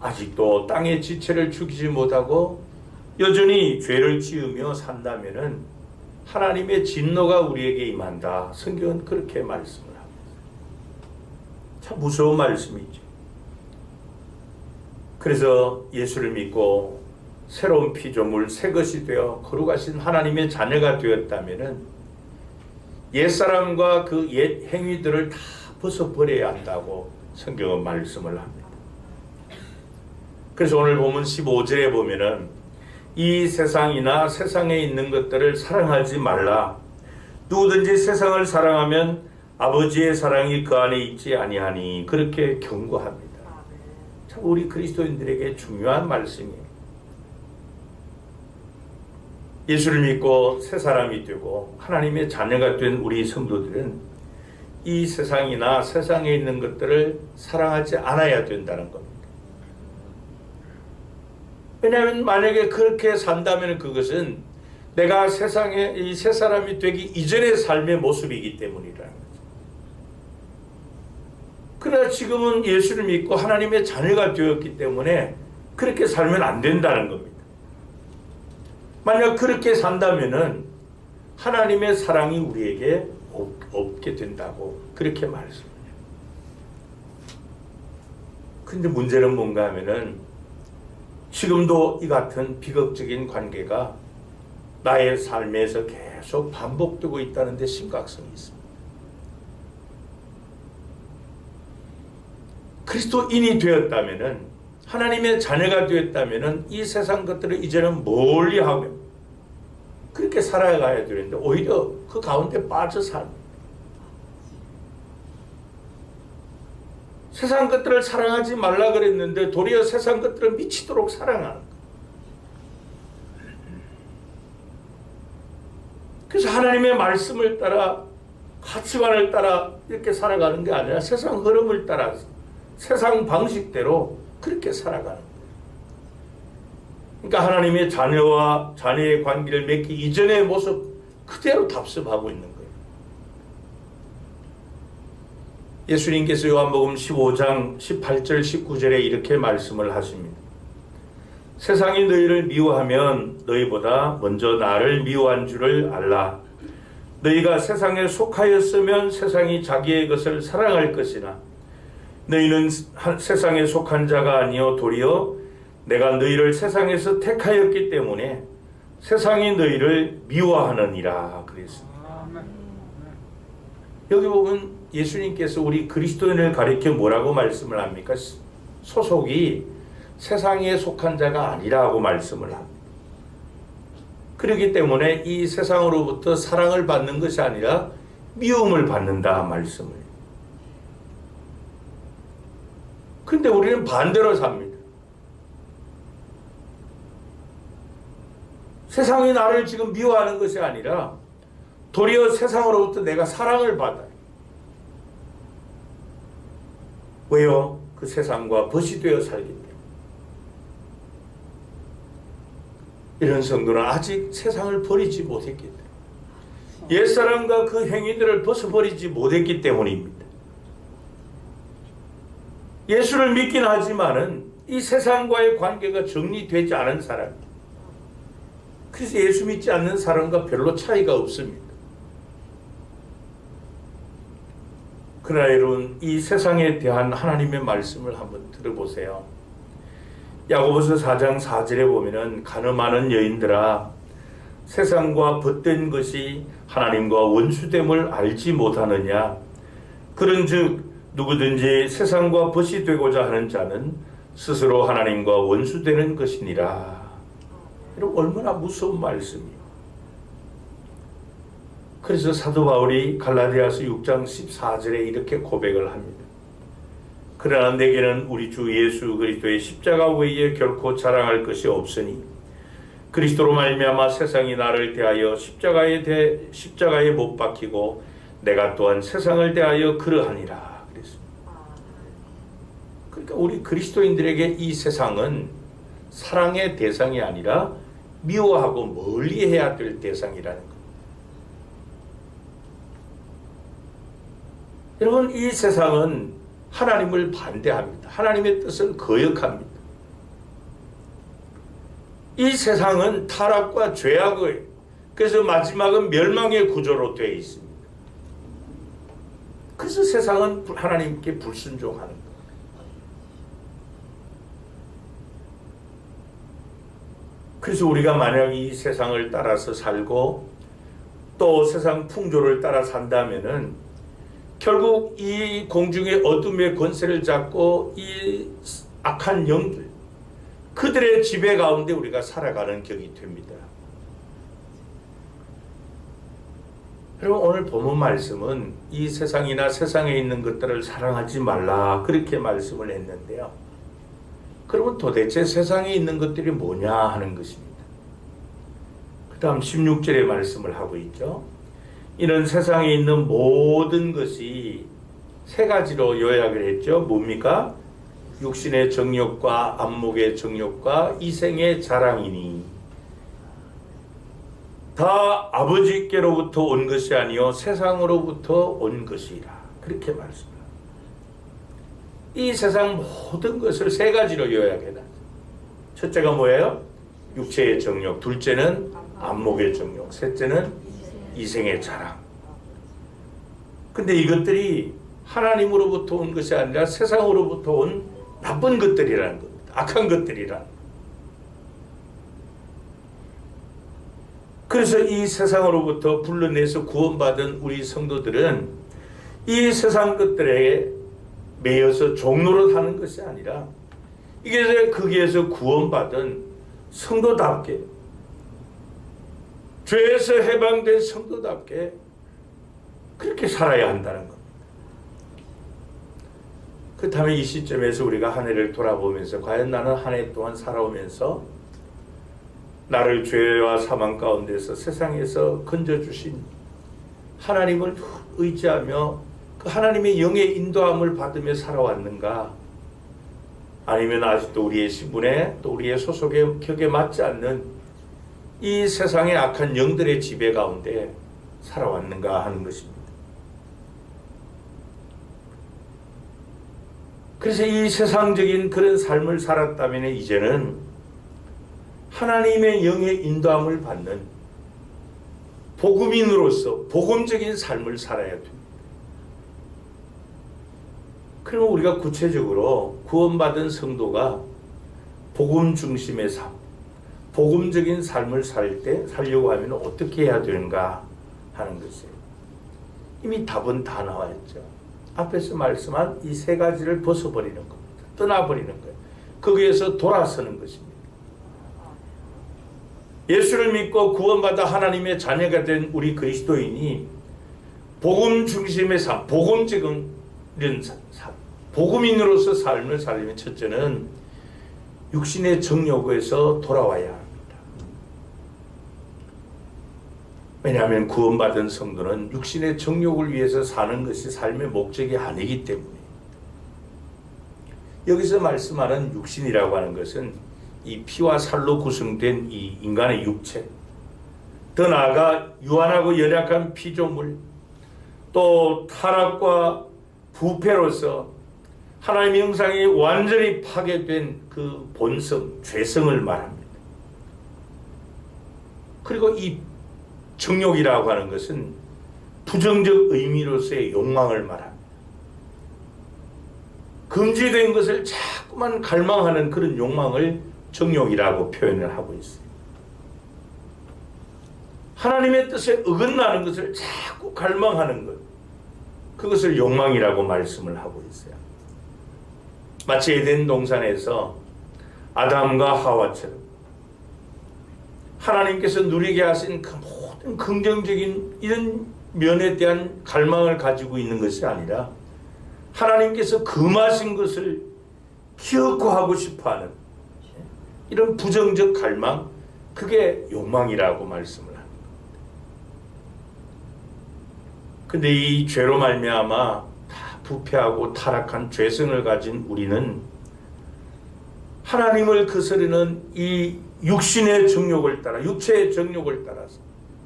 아직도 땅의 지체를 죽이지 못하고 여전히 죄를 지으며 산다면은 하나님의 진노가 우리에게 임한다. 성경은 그렇게 말씀을 합니다. 참 무서운 말씀이죠. 그래서 예수를 믿고 새로운 피조물 새 것이 되어 거룩하신 하나님의 자녀가 되었다면은 옛사람과 그 옛 행위들을 다 벗어버려야 한다고 성경은 말씀을 합니다. 그래서 오늘 본문 15절에 보면은 이 세상이나 세상에 있는 것들을 사랑하지 말라. 누구든지 세상을 사랑하면 아버지의 사랑이 그 안에 있지 아니하니 그렇게 경고합니다. 참 우리 그리스도인들에게 중요한 말씀이에요. 예수를 믿고 새 사람이 되고 하나님의 자녀가 된 우리 성도들은 이 세상이나 세상에 있는 것들을 사랑하지 않아야 된다는 겁니다. 왜냐하면 만약에 그렇게 산다면 그것은 내가 세상에 이 새 사람이 되기 이전의 삶의 모습이기 때문이라는 거죠. 그러나 지금은 예수를 믿고 하나님의 자녀가 되었기 때문에 그렇게 살면 안 된다는 겁니다. 만약 그렇게 산다면은 하나님의 사랑이 우리에게 없게 된다고 그렇게 말씀해요. 근데 문제는 뭔가 하면은 지금도 이 같은 비극적인 관계가 나의 삶에서 계속 반복되고 있다는 데 심각성이 있습니다. 그리스도인이 되었다면은 하나님의 자녀가 되었다면은 이 세상 것들을 이제는 멀리하며 그렇게 살아가야 되는데 오히려 그 가운데 빠져 삽니다. 세상 것들을 사랑하지 말라 그랬는데 도리어 세상 것들을 미치도록 사랑하는 거예요. 그래서 하나님의 말씀을 따라 가치관을 따라 이렇게 살아가는 게 아니라 세상 흐름을 따라서 세상 방식대로 그렇게 살아가는 거예요. 그러니까 하나님의 자녀와 자녀의 관계를 맺기 이전의 모습 그대로 답습하고 있는 거예요. 예수님께서 요한복음 15장 18절 19절에 이렇게 말씀을 하십니다. 세상이 너희를 미워하면 너희보다 먼저 나를 미워한 줄을 알라. 너희가 세상에 속하였으면 세상이 자기의 것을 사랑할 것이나 너희는 세상에 속한 자가 아니요 도리어 내가 너희를 세상에서 택하였기 때문에 세상이 너희를 미워하느니라 그랬습니다. 여기 보면 예수님께서 우리 그리스도인을 가리켜 뭐라고 말씀을 합니까? 소속이 세상에 속한 자가 아니라고 말씀을 합니다. 그렇기 때문에 이 세상으로부터 사랑을 받는 것이 아니라 미움을 받는다 말씀을. 그런데 우리는 반대로 삽니다. 세상이 나를 지금 미워하는 것이 아니라 도리어 세상으로부터 내가 사랑을 받아요. 왜요? 그 세상과 벗이 되어 살기 때문에. 이런 성도는 아직 세상을 버리지 못했기 때문에, 옛사람과 그 행위들을 벗어버리지 못했기 때문입니다. 예수를 믿긴 하지만은 이 세상과의 관계가 정리되지 않은 사람, 그래서 예수 믿지 않는 사람과 별로 차이가 없습니다. 그러나 여러분, 이 세상에 대한 하나님의 말씀을 한번 들어보세요. 야고보서 4장 4절에 보면은 가늠하는 여인들아 세상과 벗된 것이 하나님과 원수됨을 알지 못하느냐. 그런즉 누구든지 세상과 벗이 되고자 하는 자는 스스로 하나님과 원수되는 것이니라. 여러분, 얼마나 무서운 말씀이에요. 그래서 사도 바울이 갈라디아서 6장 14절에 이렇게 고백을 합니다. 그러나 내게는 우리 주 예수 그리스도의 십자가 외에 결코 자랑할 것이 없으니 그리스도로 말미암아 세상이 나를 대하여 십자가에 못 박히고 내가 또한 세상을 대하여 그러하니라 그랬습니다. 그러니까 우리 그리스도인들에게 이 세상은 사랑의 대상이 아니라 미워하고 멀리해야 될 대상이라는 것. 여러분, 이 세상은 하나님을 반대합니다. 하나님의 뜻을 거역합니다. 이 세상은 타락과 죄악의, 그래서 마지막은 멸망의 구조로 되어 있습니다. 그래서 세상은 하나님께 불순종하는 거예요. 그래서 우리가 만약 이 세상을 따라서 살고 또 세상 풍조를 따라 산다면은 결국 이 공중의 어둠의 권세를 잡고 이 악한 영들, 그들의 지배 가운데 우리가 살아가는 격이 됩니다. 여러분, 오늘 본문 말씀은 이 세상이나 세상에 있는 것들을 사랑하지 말라 그렇게 말씀을 했는데요. 그러면 도대체 세상에 있는 것들이 뭐냐 하는 것입니다. 그 다음 16절의 말씀을 하고 있죠. 이는 세상에 있는 모든 것이 세 가지로 요약을 했죠. 뭡니까? 육신의 정욕과 안목의 정욕과 이생의 자랑이니 다 아버지께로부터 온 것이 아니요 세상으로부터 온 것이라 그렇게 말씀합니다. 이 세상 모든 것을 세 가지로 요약해놨어요. 첫째가 뭐예요? 육체의 정욕, 둘째는 안목의 정욕, 셋째는 이생의 자랑. 근데 이것들이 하나님으로부터 온 것이 아니라 세상으로부터 온 나쁜 것들이라는 겁니다. 악한 것들이라는. 그래서 이 세상으로부터 불러내서 구원받은 우리 성도들은 이 세상 것들에 매여서 종노릇 하는 것이 아니라 이게 거기에서 구원받은 성도답게, 죄에서 해방된 성도답게 그렇게 살아야 한다는 겁니다. 그 다음에 이 시점에서 우리가 한 해를 돌아보면서 과연 나는 한 해 동안 살아오면서 나를 죄와 사망 가운데서 세상에서 건져주신 하나님을 의지하며 그 하나님의 영의 인도함을 받으며 살아왔는가? 아니면 아직도 우리의 신분에 또 우리의 소속의 격에 맞지 않는 이 세상의 악한 영들의 지배 가운데 살아왔는가 하는 것입니다. 그래서 이 세상적인 그런 삶을 살았다면 이제는 하나님의 영의 인도함을 받는 복음인으로서 복음적인 삶을 살아야 됩니다. 그러면 우리가 구체적으로 구원받은 성도가 복음 중심의 삶, 복음적인 삶을 살려고 하면 어떻게 해야 되는가 하는 것이에요. 이미 답은 다 나와 있죠. 앞에서 말씀한 이 세 가지를 벗어버리는 겁니다. 떠나버리는 거예요. 거기에서 돌아서는 것입니다. 예수를 믿고 구원받아 하나님의 자녀가 된 우리 그리스도인이 복음 중심의 삶, 복음적인 삶, 복음인으로서 삶을 살려면 첫째는 육신의 정욕에서 돌아와야 합니다. 왜냐하면 구원받은 성도는 육신의 정욕을 위해서 사는 것이 삶의 목적이 아니기 때문에 여기서 말씀하는 육신이라고 하는 것은 이 피와 살로 구성된 이 인간의 육체, 더 나아가 유한하고 연약한 피조물, 또 타락과 부패로서 하나님의 형상이 완전히 파괴된 그 본성, 죄성을 말합니다. 그리고 이 정욕이라고 하는 것은 부정적 의미로서의 욕망을 말합니다. 금지된 것을 자꾸만 갈망하는 그런 욕망을 정욕이라고 표현을 하고 있어요. 하나님의 뜻에 어긋나는 것을 자꾸 갈망하는 것, 그것을 욕망이라고 말씀을 하고 있어요. 마치 에덴 동산에서 아담과 하와처럼 하나님께서 누리게 하신 그 모든 긍정적인 이런 면에 대한 갈망을 가지고 있는 것이 아니라 하나님께서 금하신 것을 기억하고 싶어하는 이런 부정적 갈망, 그게 욕망이라고 말씀을 합니다. 근데 이 죄로 말미암아 다 부패하고 타락한 죄성을 가진 우리는 하나님을 거스르는 이 육신의 정욕을 따라, 육체의 정욕을 따라서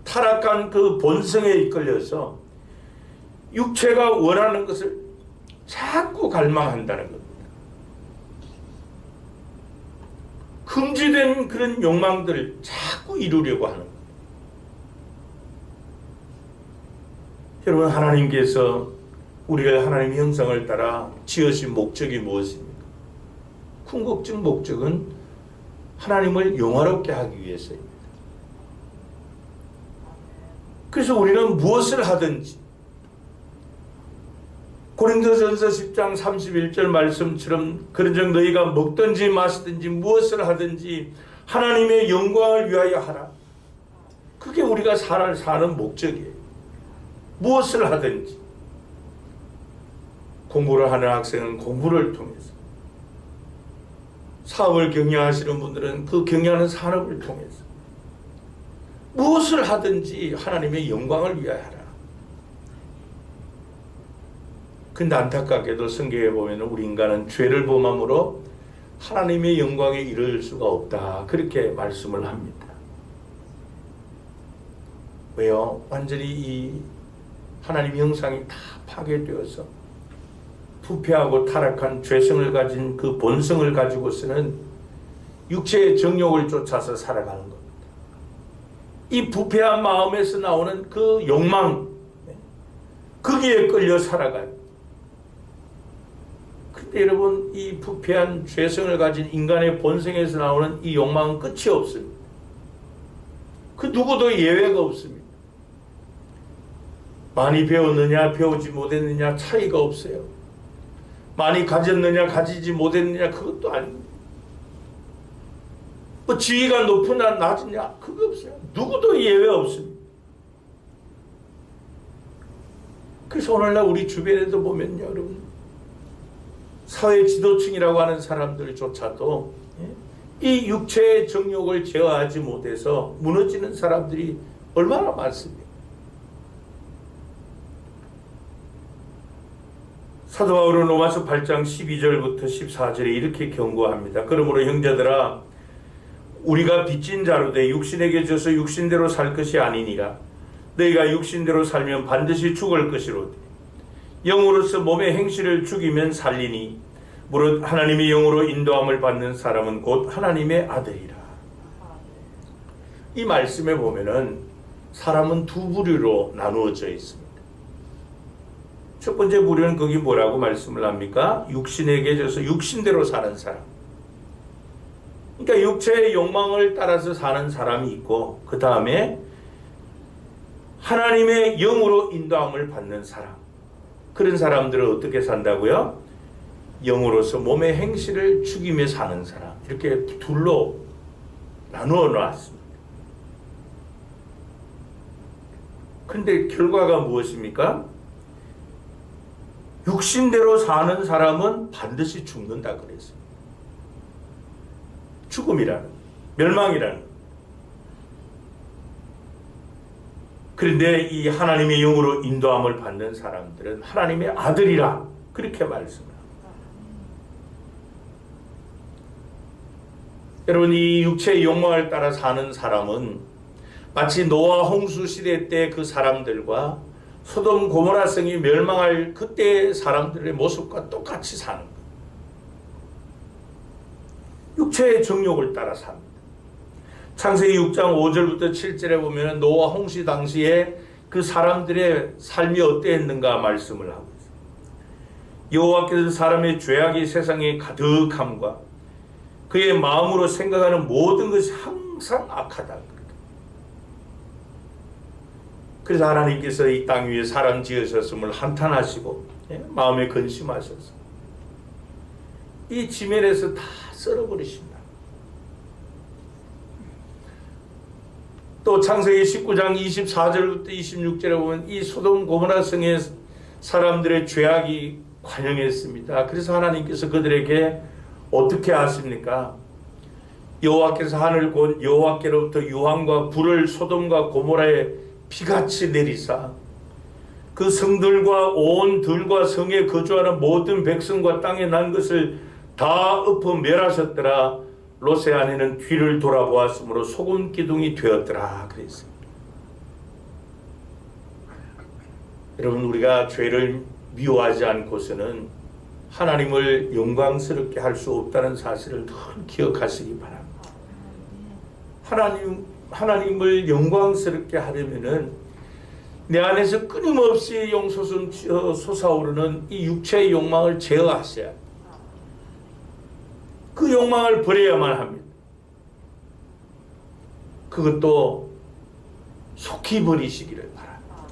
타락한 그 본성에 이끌려서 육체가 원하는 것을 자꾸 갈망한다는 겁니다. 금지된 그런 욕망들을 자꾸 이루려고 하는 겁니다. 여러분, 하나님께서 우리를 하나님의 형상을 따라 지으신 목적이 무엇입니까? 궁극적 목적은 하나님을 영화롭게 하기 위해서입니다. 그래서 우리는 무엇을 하든지 고린도전서 10장 31절 말씀처럼 그런즉 너희가 먹든지 마시든지 무엇을 하든지 하나님의 영광을 위하여 하라. 그게 우리가 사는 목적이에요. 무엇을 하든지 공부를 하는 학생은 공부를 통해서, 사업을 경영하시는 분들은 그 경영하는 산업을 통해서 무엇을 하든지 하나님의 영광을 위하여 하라. 근데 안타깝게도 성경에 보면 우리 인간은 죄를 범함으로 하나님의 영광에 이를 수가 없다, 그렇게 말씀을 합니다. 왜요? 완전히 이 하나님의 형상이 다 파괴되어서 부패하고 타락한 죄성을 가진 그 본성을 가지고서는 육체의 정욕을 쫓아서 살아가는 겁니다. 이 부패한 마음에서 나오는 그 욕망, 거기에 끌려 살아가요. 근데 여러분, 이 부패한 죄성을 가진 인간의 본성에서 나오는 이 욕망은 끝이 없습니다. 그 누구도 예외가 없습니다. 많이 배웠느냐 배우지 못했느냐 차이가 없어요. 많이 가졌느냐 가지지 못했느냐 그것도 아닙니다. 뭐 지위가 높으냐 낮으냐 그거 없어요. 누구도 예외 없습니다. 그래서 오늘날 우리 주변에도 보면요, 여러분, 사회 지도층이라고 하는 사람들조차도 이 육체의 정욕을 제어하지 못해서 무너지는 사람들이 얼마나 많습니까? 사도 바울은 로마서 8장 12절부터 14절에 이렇게 경고합니다. 그러므로 형제들아, 우리가 빚진 자로 돼 육신에게 져서 육신대로 살 것이 아니니라. 너희가 육신대로 살면 반드시 죽을 것이로되 영으로서 몸의 행실을 죽이면 살리니 무릇 하나님의 영으로 인도함을 받는 사람은 곧 하나님의 아들이라. 이 말씀에 보면은 사람은 두 부류로 나누어져 있습니다. 첫 번째 부류는 거기 뭐라고 말씀을 합니까? 육신에게 져서 육신대로 사는 사람. 그러니까 육체의 욕망을 따라서 사는 사람이 있고, 그 다음에 하나님의 영으로 인도함을 받는 사람. 그런 사람들은 어떻게 산다고요? 영으로서 몸의 행실을 죽이며 사는 사람. 이렇게 둘로 나누어 놨습니다. 근데 결과가 무엇입니까? 육신대로 사는 사람은 반드시 죽는다 그랬어요. 죽음이라는, 멸망이라는. 그런데 이 하나님의 영으로 인도함을 받는 사람들은 하나님의 아들이라 그렇게 말씀합니다. 여러분, 이 육체의 욕망을 따라 사는 사람은 마치 노아 홍수 시대 때 그 사람들과 소돔 고모라 성이 멸망할 그때의 사람들의 모습과 똑같이 사는 거예요. 육체의 정욕을 따라 삽니다. 창세기 6장 5절부터 7절에 보면 노아 홍수 당시에 그 사람들의 삶이 어땠는가 말씀을 하고 있어요. 여호와께서 사람의 죄악이 세상에 가득함과 그의 마음으로 생각하는 모든 것이 항상 악하다. 그래서 하나님께서 이 땅 위에 사람 지으셨음을 한탄하시고 마음에 근심하셔서 이 지면에서 다 썰어버리신다. 또 창세기 19장 24절부터 26절에 보면 이 소돔 고모라 성의 사람들의 죄악이 관영했습니다. 그래서 하나님께서 그들에게 어떻게 하십니까? 여호와께서 하늘 곧 여호와께로부터 유황과 불을 소돔과 고모라에 비같이 내리사 그 성들과 온 들과 성에 거주하는 모든 백성과 땅에 난 것을 다 엎어 멸하셨더라. 롯의 아내는 뒤를 돌아보았으므로 소금 기둥이 되었더라. 그랬습니다. 여러분, 우리가 죄를 미워하지 않고서는 하나님을 영광스럽게 할 수 없다는 사실을 늘 기억하시기 바랍니다. 하나님을 영광스럽게 하려면은 내 안에서 끊임없이 용솟음 솟아오르는 이 육체의 욕망을 제어하셔야 합니다. 그 욕망을 버려야만 합니다. 그것도 속히 버리시기를 바랍니다.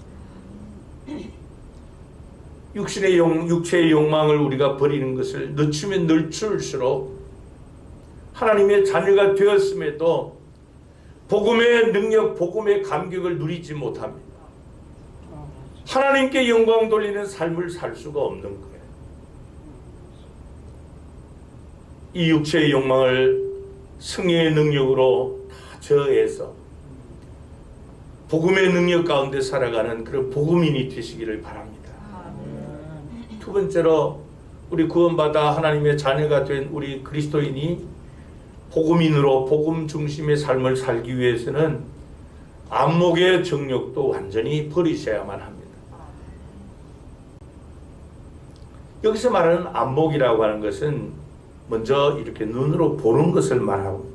육체의 욕망을 우리가 버리는 것을 늦추면 늦출수록 하나님의 자녀가 되었음에도 복음의 능력, 복음의 감격을 누리지 못합니다. 하나님께 영광 돌리는 삶을 살 수가 없는 거예요. 이 육체의 욕망을 성령의 능력으로 다 저해서 복음의 능력 가운데 살아가는 그런 복음인이 되시기를 바랍니다. 두 번째로, 우리 구원받아 하나님의 자녀가 된 우리 그리스도인이 복음인으로 복음 중심의 삶을 살기 위해서는 안목의 정욕도 완전히 버리셔야만 합니다. 여기서 말하는 안목이라고 하는 것은 먼저 이렇게 눈으로 보는 것을 말하고,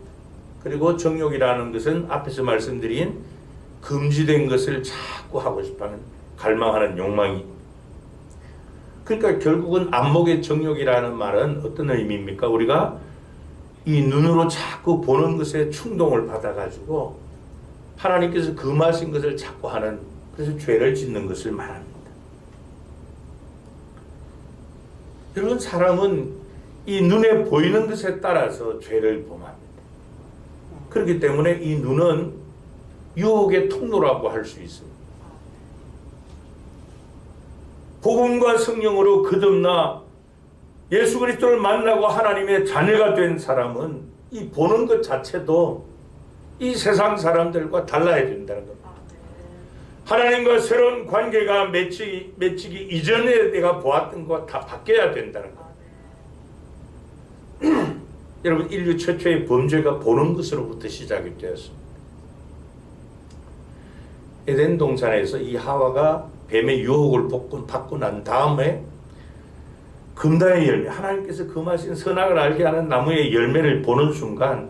그리고 정욕이라는 것은 앞에서 말씀드린 금지된 것을 자꾸 하고 싶어하는, 갈망하는 욕망이. 그러니까 결국은 안목의 정욕이라는 말은 어떤 의미입니까? 우리가 이 눈으로 자꾸 보는 것에 충동을 받아가지고 하나님께서 금하신 것을 자꾸 하는, 그래서 죄를 짓는 것을 말합니다. 여러분, 사람은 이 눈에 보이는 것에 따라서 죄를 범합니다. 그렇기 때문에 이 눈은 유혹의 통로라고 할 수 있습니다. 복음과 성령으로 거듭나 예수 그리스도를 만나고 하나님의 자녀가 된 사람은 이 보는 것 자체도 이 세상 사람들과 달라야 된다는 겁니다. 하나님과 새로운 관계가 맺히기 이전에 내가 보았던 것 다 바뀌어야 된다는 겁니다. 여러분, 인류 최초의 범죄가 보는 것으로부터 시작이 되었습니다. 에덴 동산에서 이 하와가 뱀의 유혹을 받고 난 다음에 금다의 열매, 하나님께서 금하신 선악을 알게 하는 나무의 열매를 보는 순간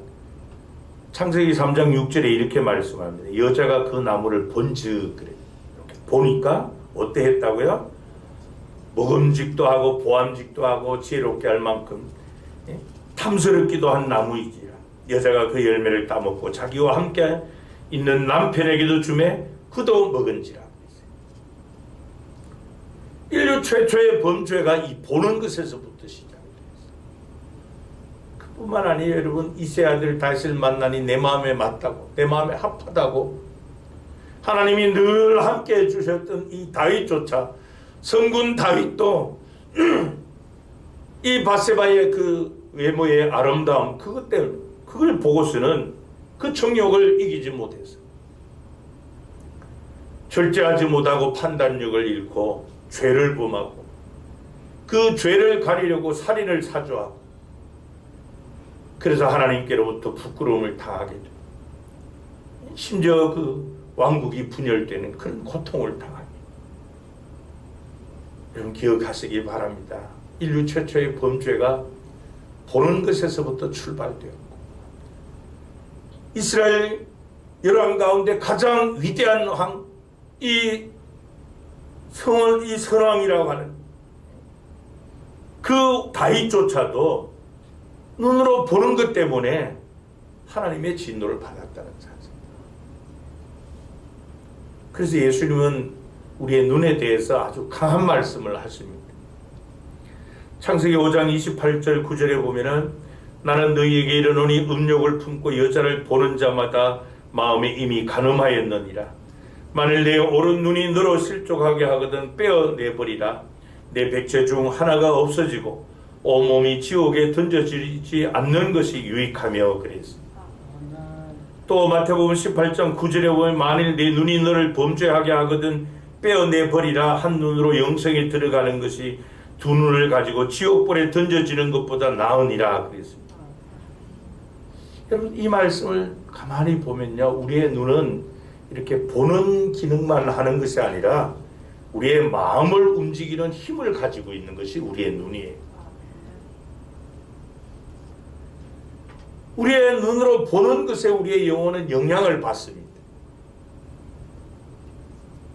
창세기 3장 6절에 이렇게 말씀합니다. 여자가 그 나무를 본즉, 그래. 이렇게 보니까 어때 했다고요? 먹음직도 하고 보암직도 하고 지혜롭게 할 만큼 탐스럽기도 한 나무이지라. 여자가 그 열매를 따먹고 자기와 함께 있는 남편에게도 주매 그도 먹은지라. 인류 최초의 범죄가 이 보는 것에서부터 시작이 됐어요. 그뿐만 아니에요. 여러분, 이세 아들 다윗을 만나니 내 마음에 맞다고, 내 마음에 합하다고 하나님이 늘 함께 해주셨던 이 다윗조차, 성군 다윗도 이 바세바의 그 외모의 아름다움, 그것 때문에, 그걸 보고서는 그 정욕을 이기지 못했어요. 절제하지 못하고 판단력을 잃고 죄를 범하고 그 죄를 가리려고 살인을 사주하고, 그래서 하나님께로부터 부끄러움을 당하게 됩니다. 심지어 그 왕국이 분열되는 그런 고통을 당합니다. 여러분, 기억하시기 바랍니다. 인류 최초의 범죄가 보는 것에서부터 출발되었고, 이스라엘 열왕 가운데 가장 위대한 왕, 이 선왕이라고 하는 그 다윗조차도 눈으로 보는 것 때문에 하나님의 진노를 받았다는 사실. 그래서 예수님은 우리의 눈에 대해서 아주 강한 말씀을 하십니다. 창세기 5장 28절 9절에 보면은 나는 너희에게 이르노니 음욕을 품고 여자를 보는 자마다 마음에 이미 간음하였느니라. 만일 내 오른 눈이 너로 실족하게 하거든 빼어내버리라. 내 백체 중 하나가 없어지고 온몸이 지옥에 던져지지 않는 것이 유익하며 그랬습니다. 또 마태복음 18장 9절에 보면 만일 네 눈이 너를 범죄하게 하거든 빼어내버리라. 한 눈으로 영생에 들어가는 것이 두 눈을 가지고 지옥불에 던져지는 것보다 나으니라 그랬습니다. 여러분 이 말씀을 가만히 보면요, 우리의 눈은 이렇게 보는 기능만 하는 것이 아니라 우리의 마음을 움직이는 힘을 가지고 있는 것이 우리의 눈이에요. 우리의 눈으로 보는 것에 우리의 영혼은 영향을 받습니다.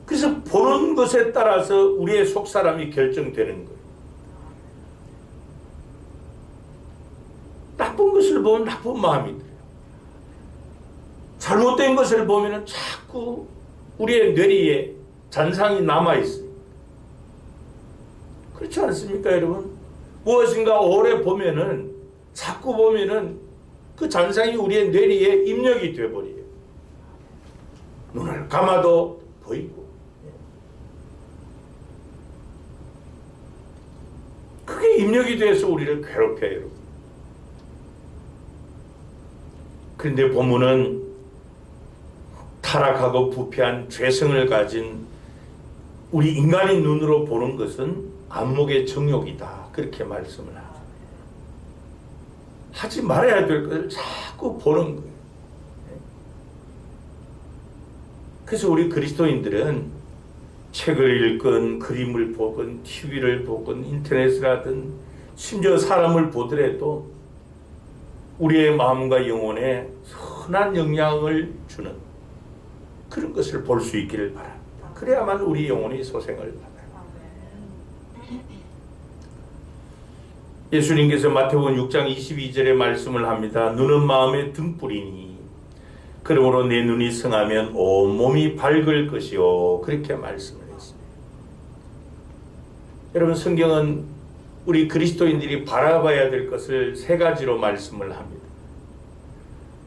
그래서 보는 것에 따라서 우리의 속사람이 결정되는 거예요. 나쁜 것을 보면 나쁜 마음이 들어요. 잘못된 것을 보면 자꾸 우리의 뇌리에 잔상이 남아있어요. 그렇지 않습니까, 여러분? 무엇인가 오래 보면은, 자꾸 보면은 그 잔상이 우리의 뇌리에 입력이 되어버려요. 눈을 감아도 보이고. 그게 입력이 돼서 우리를 괴롭혀요, 여러분. 그런데 본문은 타락하고 부패한 죄성을 가진 우리 인간의 눈으로 보는 것은 안목의 정욕이다. 그렇게 말씀을 하죠. 하지 말아야 될 것을 자꾸 보는 거예요. 그래서 우리 그리스도인들은 책을 읽건 그림을 보건 TV를 보건 인터넷을 하든 심지어 사람을 보더라도 우리의 마음과 영혼에 선한 영향을 주는 그런 것을 볼 수 있기를 바랍니다. 그래야만 우리 영혼이 소생을 받아요. 예수님께서 마태복음 6장 22절에 말씀을 합니다. 눈은 마음의 등불이니 그러므로 내 눈이 성하면 온몸이 밝을 것이요. 그렇게 말씀을 했습니다. 여러분 성경은 우리 그리스도인들이 바라봐야 될 것을 세 가지로 말씀을 합니다.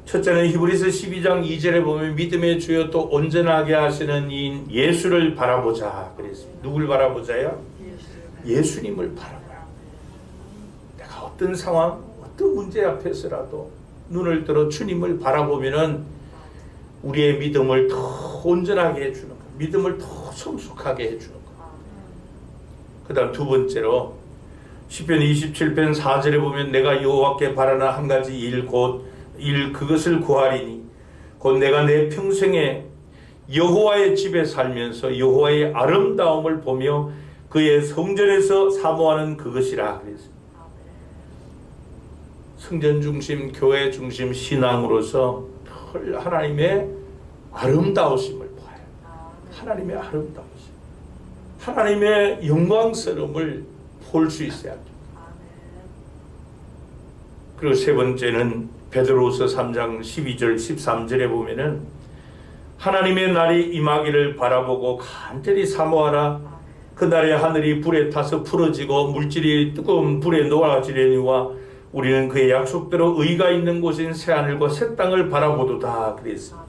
첫째는 히브리서 12장 2절에 보면 믿음의 주여 또 온전하게 하시는 이인 예수를 바라보자 그랬습니다. 누굴 바라보자요? 예수님을 바라봐요. 내가 어떤 상황, 어떤 문제 앞에서라도 눈을 들어 주님을 바라보면은 우리의 믿음을 더 온전하게 해주는 것, 믿음을 더 성숙하게 해주는 것. 그 다음 두 번째로 시편 27편 4절에 보면 내가 여호와께 바라는 한 가지 일 곧 그것을 구하리니 곧 내가 내 평생에 여호와의 집에 살면서 여호와의 아름다움을 보며 그의 성전에서 사모하는 그것이라 그랬습니다. 성전 중심, 교회 중심 신앙으로서 하나님의 아름다우심을 봐요. 하나님의 아름다우심, 하나님의 영광스러움을 볼 수 있어야 합니다. 그리고 세 번째는 베드로후서 3장 12절 13절에 보면은 하나님의 날이 임하기를 바라보고 간절히 사모하라. 그날에 하늘이 불에 타서 풀어지고 물질이 뜨거운 불에 녹아지려니와 우리는 그의 약속대로 의가 있는 곳인 새하늘과 새 땅을 바라보도다 그랬습니다.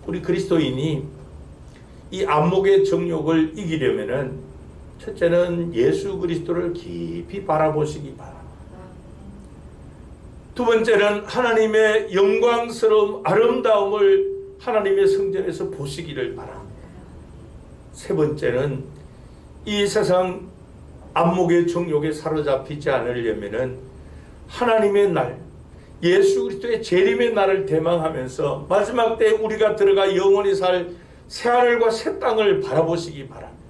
우리 그리스도인이 이 안목의 정욕을 이기려면은 첫째는 예수 그리스도를 깊이 바라보시기 바랍니다. 두 번째는 하나님의 영광스러운 아름다움을 하나님의 성전에서 보시기를 바랍니다. 세 번째는 이 세상 안목의 정욕에 사로잡히지 않으려면은 하나님의 날, 예수 그리스도의 재림의 날을 대망하면서 마지막 때 우리가 들어가 영원히 살 새하늘과 새 땅을 바라보시기 바랍니다.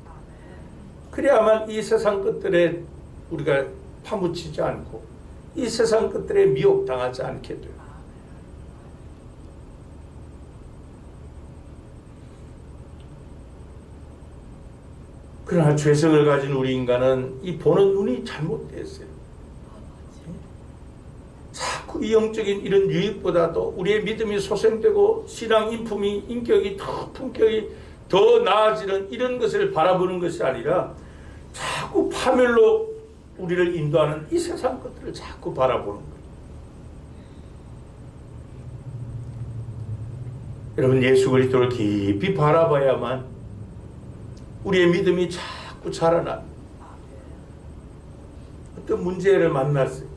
그래야만 이 세상 것들에 우리가 파묻히지 않고 이 세상 것들에 미혹당하지 않게 돼요. 그러나 죄성을 가진 우리 인간은 이 보는 눈이 잘못됐어요. 자꾸 이 영적인 이런 유익보다도 우리의 믿음이 소생되고 신앙 인품이 인격이 더 품격이 더 나아지는 이런 것을 바라보는 것이 아니라 자꾸 파멸로 우리를 인도하는 이 세상 것들을 자꾸 바라보는 거예요. 여러분 예수 그리스도를 깊이 바라봐야만 우리의 믿음이 자꾸 자라납니다. 어떤 문제를 만났어요.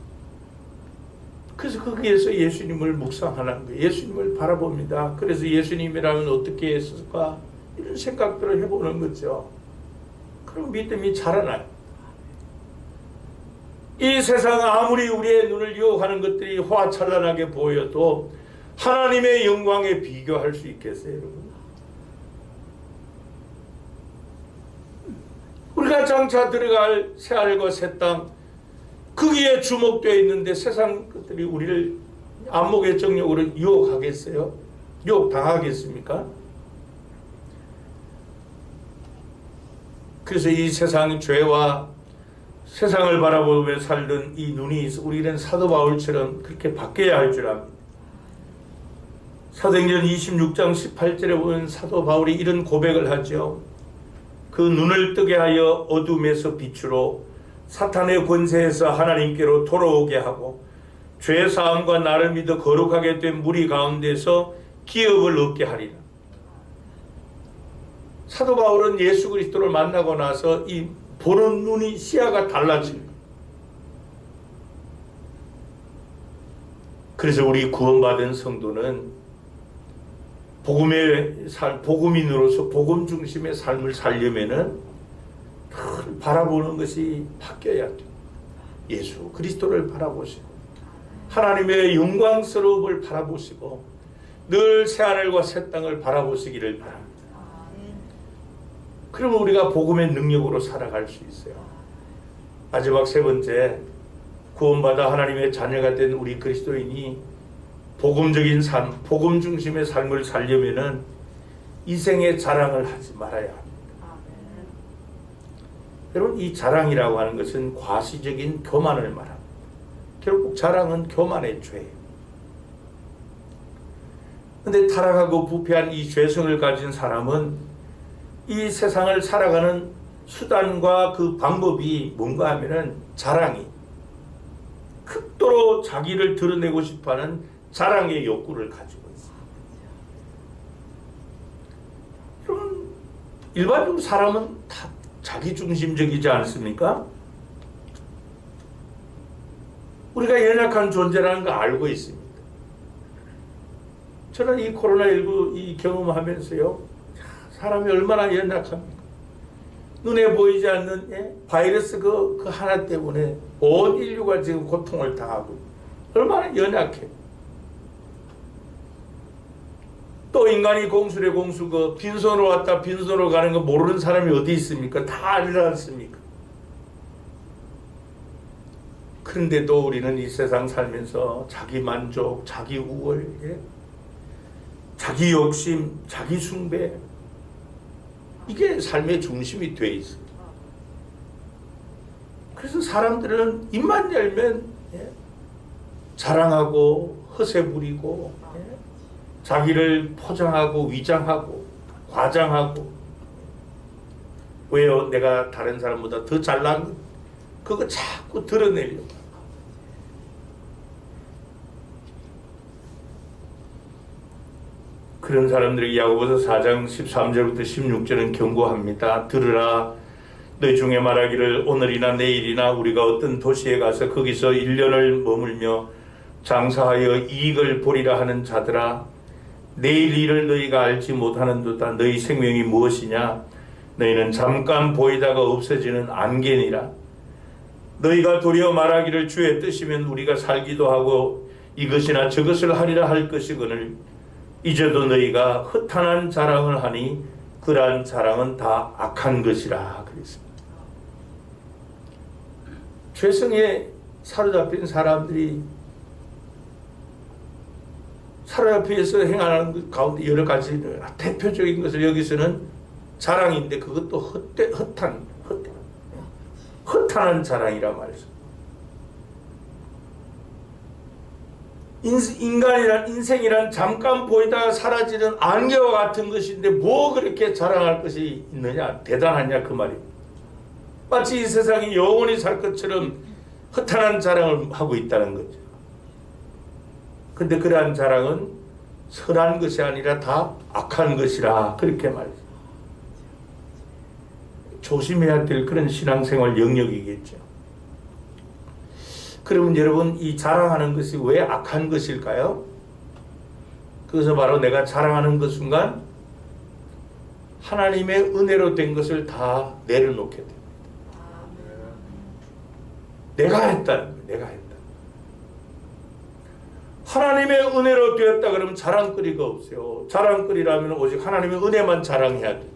그래서 거기에서 예수님을 묵상하는 거예요. 예수님을 바라봅니다. 그래서 예수님이라면 어떻게 했을까? 이런 생각들을 해보는 거죠. 그럼 믿음이 자라나요. 이 세상 아무리 우리의 눈을 유혹하는 것들이 화찬란하게 보여도 하나님의 영광에 비교할 수 있겠어요, 여러분? 우리가 장차 들어갈 새하늘과 새 땅, 거기에 주목되어 있는데 세상 것들이 우리를 안목의 정욕으로 유혹하겠어요? 유혹당하겠습니까? 그래서 이 세상 죄와 세상을 바라보며 살던 이 눈이 우리는 사도 바울처럼 그렇게 바뀌어야 할 줄 압니다. 사도행전 26장 18절에 보면 사도 바울이 이런 고백을 하죠. 그 눈을 뜨게 하여 어둠에서 빛으로 사탄의 권세에서 하나님께로 돌아오게 하고 죄사함과 나를 믿어 거룩하게 된 무리 가운데서 기업을 얻게 하리라. 사도 바울은 예수 그리스도를 만나고 나서 이 보는 눈이 시야가 달라진 거예요. 그래서 우리 구원받은 성도는 복음인으로서 복음 중심의 삶을 살려면은 늘 바라보는 것이 바뀌어야 돼요. 예수 그리스도를 바라보시고 하나님의 영광스러움을 바라보시고 늘 새하늘과 새 땅을 바라보시기를 바랍니다. 그러면 우리가 복음의 능력으로 살아갈 수 있어요. 마지막 세 번째, 구원받아 하나님의 자녀가 된 우리 그리스도인이 복음적인 삶, 복음 중심의 삶을 살려면은 이생의 자랑을 하지 말아야 합니다. 여러분, 이 자랑이라고 하는 것은 과시적인 교만을 말합니다. 결국 자랑은 교만의 죄예요. 그런데 타락하고 부패한 이 죄성을 가진 사람은 이 세상을 살아가는 수단과 그 방법이 뭔가 하면은 자랑이, 극도로 자기를 드러내고 싶어하는 자랑의 욕구를 가지고 있습니다. 여러분, 일반적으로 사람은 다 자기중심적이지 않습니까? 우리가 연약한 존재라는 거 알고 있습니다. 저는 이 코로나19 이 경험하면서요, 사람이 얼마나 연약합니까? 눈에 보이지 않는 바이러스 그 하나 때문에 온 인류가 지금 고통을 당하고 얼마나 연약해. 또 인간이 공수래 공수 그 빈손으로 왔다 빈손으로 가는 거 모르는 사람이 어디 있습니까? 다 알지 않습니까? 그런데도 우리는 이 세상 살면서 자기 만족, 자기 우월, 자기 욕심, 자기 숭배, 이게 삶의 중심이 돼 있어요. 그래서 사람들은 입만 열면 자랑하고 허세 부리고 자기를 포장하고 위장하고 과장하고, 왜요? 내가 다른 사람보다 더 잘난 그거 자꾸 드러내려고. 그런 사람들에게 야고보서 4장 13절부터 16절은 경고합니다. 들으라, 너희 중에 말하기를 오늘이나 내일이나 우리가 어떤 도시에 가서 거기서 1년을 머물며 장사하여 이익을 보리라 하는 자들아, 내일 일을 너희가 알지 못하는도다. 너희 생명이 무엇이냐? 너희는 잠깐 보이다가 없어지는 안개니라. 너희가 도리어 말하기를 주의 뜻이면 우리가 살기도 하고 이것이나 저것을 하리라 할 것이거늘 이제도 너희가 허탄한 자랑을 하니 그러한 자랑은 다 악한 것이라 그랬습니다. 죄성에 사로잡힌 사람들이 사로잡혀서 행하는 것 가운데 여러 가지 대표적인 것을 여기서는 자랑인데 그것도 허탄한 자랑이라 말이죠. 인생이란 잠깐 보이다가 사라지는 안개와 같은 것인데 뭐 그렇게 자랑할 것이 있느냐, 대단하냐 그 말입니다. 마치 이 세상이 영원히 살 것처럼 허탄한 자랑을 하고 있다는 거죠. 근데 그러한 자랑은 선한 것이 아니라 다 악한 것이라 그렇게 말이죠. 조심해야 될 그런 신앙생활 영역이겠죠. 그러면 여러분, 이 자랑하는 것이 왜 악한 것일까요? 그래서 바로 내가 자랑하는 그 순간 하나님의 은혜로 된 것을 다 내려놓게 됩니다. 내가 했다는 거예요. 내가 했다. 하나님의 은혜로 되었다 그러면 자랑거리가 없어요. 자랑거리라면 오직 하나님의 은혜만 자랑해야 되죠.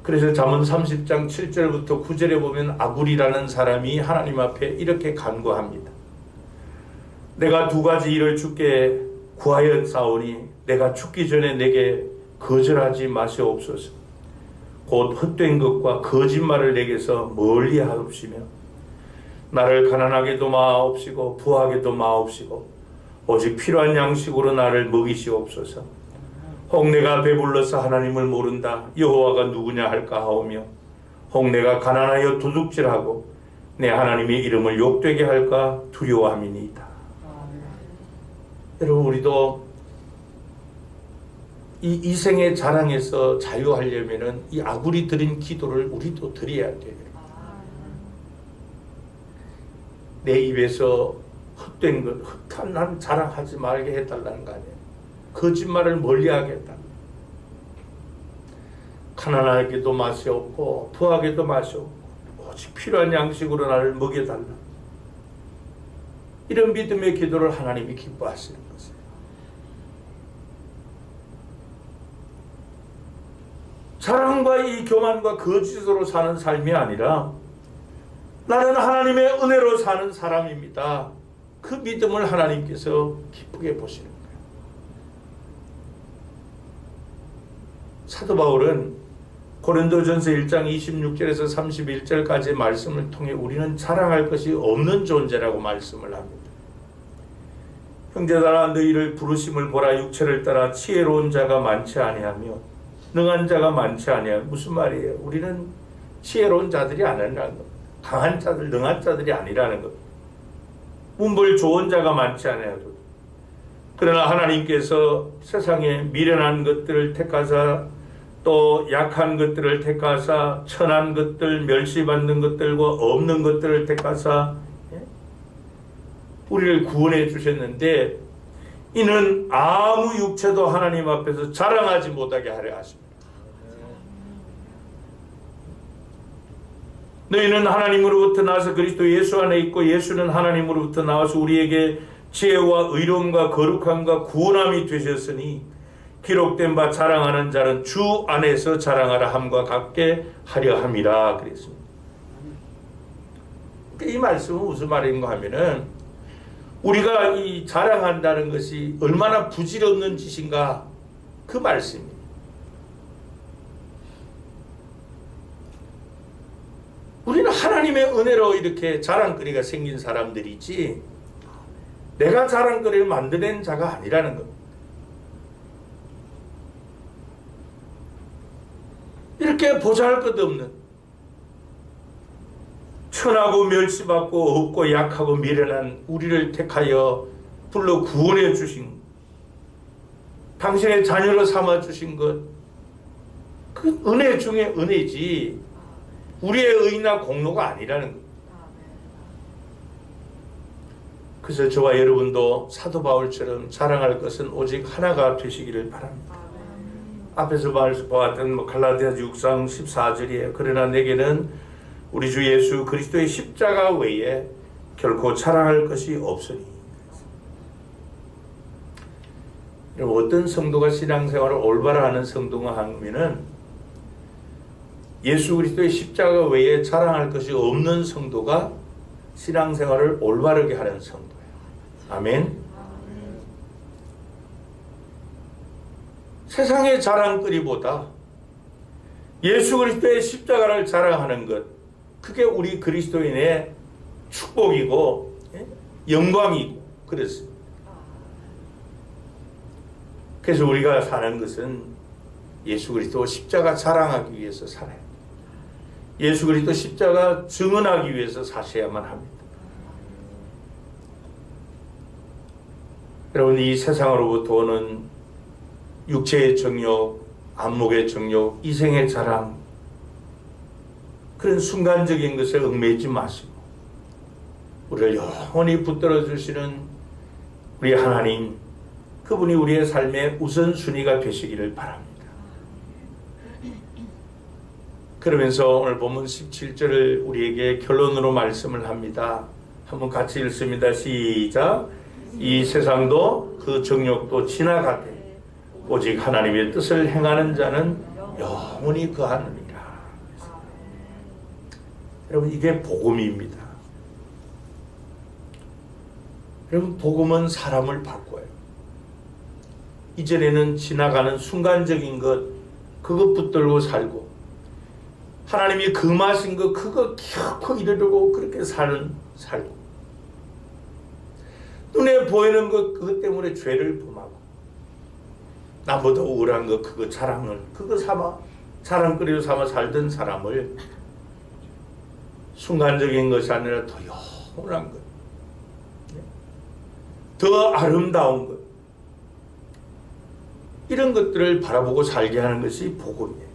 그래서 잠언 30장 7절부터 9절에 보면 아굴이라는 사람이 하나님 앞에 이렇게 간구합니다. 내가 두 가지 일을 주께 구하였사오니 내가 죽기 전에 내게 거절하지 마시옵소서. 곧 헛된 것과 거짓말을 내게서 멀리 하옵시며 나를 가난하게도 마옵시고 부하게도 마옵시고 오직 필요한 양식으로 나를 먹이시옵소서. 혹 내가 배불러서 하나님을 모른다 여호와가 누구냐 할까 하오며 혹 내가 가난하여 도둑질하고 내 하나님의 이름을 욕되게 할까 두려워함이니이다. 여러분, 우리도 이 이생의 자랑에서 자유하려면은 이 아굴이 드린 기도를 우리도 드려야 돼요. 내 입에서 헛된 것, 헛한 자랑하지 말게 해달라는 거 아니에요. 거짓말을 멀리하게 해달라. 가난하게도 마시옵고 부하게도 마시옵고 오직 필요한 양식으로 나를 먹여달라. 이런 믿음의 기도를 하나님이 기뻐하시는 것이에요. 자랑과 이 교만과 거짓으로 사는 삶이 아니라 나는 하나님의 은혜로 사는 사람입니다. 그 믿음을 하나님께서 기쁘게 보시는 거예요. 사도 바울은 고린도전서 1장 26절에서 31절까지의 말씀을 통해 우리는 자랑할 것이 없는 존재라고 말씀을 합니다. 형제들아 너희를 부르심을 보라. 육체를 따라 지혜로운 자가 많지 아니하며 능한 자가 많지 아니하며. 무슨 말이에요? 우리는 지혜로운 자들이 아니라는 겁니다. 강한 자들, 능한 자들이 아니라는 겁니다. 문벌 좋은 자가 많지 아니하도 그러나 하나님께서 세상에 미련한 것들을 택하사 또 약한 것들을 택하사 천한 것들, 멸시받는 것들과 없는 것들을 택하사 우리를 구원해 주셨는데 이는 아무 육체도 하나님 앞에서 자랑하지 못하게 하려 하십니다. 너희는 하나님으로부터 나와서 그리스도 예수 안에 있고 예수는 하나님으로부터 나와서 우리에게 지혜와 의로움과 거룩함과 구원함이 되셨으니 기록된 바 자랑하는 자는 주 안에서 자랑하라 함과 같게 하려 함이라 그랬습니다. 이 말씀은 무슨 말인가 하면은 우리가 이 자랑한다는 것이 얼마나 부질없는 짓인가 그 말씀입니다. 우리는 하나님의 은혜로 이렇게 자랑거리가 생긴 사람들이지 내가 자랑거리를 만들어낸 자가 아니라는 겁니다. 이렇게 보잘것없는 천하고 멸시받고 없고 약하고 미련한 우리를 택하여 불러 구원해 주신 당신의 자녀로 삼아 주신 것 그 은혜 중에 은혜지 우리의 의나 공로가 아니라는 것. 그래서 저와 여러분도 사도 바울처럼 자랑할 것은 오직 하나가 되시기를 바랍니다. 앞에서 보았던 갈라디아서 6장 14절이에요. 그러나 내게는 우리 주 예수 그리스도의 십자가 외에 결코 자랑할 것이 없으니. 어떤 성도가 신앙생활을 올바로 하는 성도가 하면은 예수 그리스도의 십자가 외에 자랑할 것이 없는 성도가 신앙생활을 올바르게 하는 성도예요. 아멘. 세상의 자랑거리보다 예수 그리스도의 십자가를 자랑하는 것, 그게 우리 그리스도인의 축복이고 영광이고 그렇습니다. 그래서 우리가 사는 것은 예수 그리스도 십자가 자랑하기 위해서 살아요. 예수 그리스도 십자가 증언하기 위해서 사셔야만 합니다. 여러분, 이 세상으로부터 오는 육체의 정욕, 안목의 정욕, 이생의 자랑, 그런 순간적인 것에 얽매이지 마시고 우리를 영원히 붙들어 주시는 우리 하나님, 그분이 우리의 삶의 우선순위가 되시기를 바랍니다. 그러면서 오늘 본문 17절을 우리에게 결론으로 말씀을 합니다. 한번 같이 읽습니다. 시작. 이 세상도 그 정욕도 지나가되 오직 하나님의 뜻을 행하는 자는 영원히 거하느니라. 여러분, 이게 복음입니다. 여러분, 복음은 사람을 바꿔요. 이전에는 지나가는 순간적인 것, 그것 붙들고 살고, 하나님이 금하신 것, 그거 기어코 이루려고 그렇게 살고, 눈에 보이는 것, 그것 때문에 죄를 범하고, 나보다 우울한 것, 그거 그거 자랑거리로 삼아 살던 사람을 순간적인 것이 아니라 더 영원한 것, 더 아름다운 것, 이런 것들을 바라보고 살게 하는 것이 복음이에요.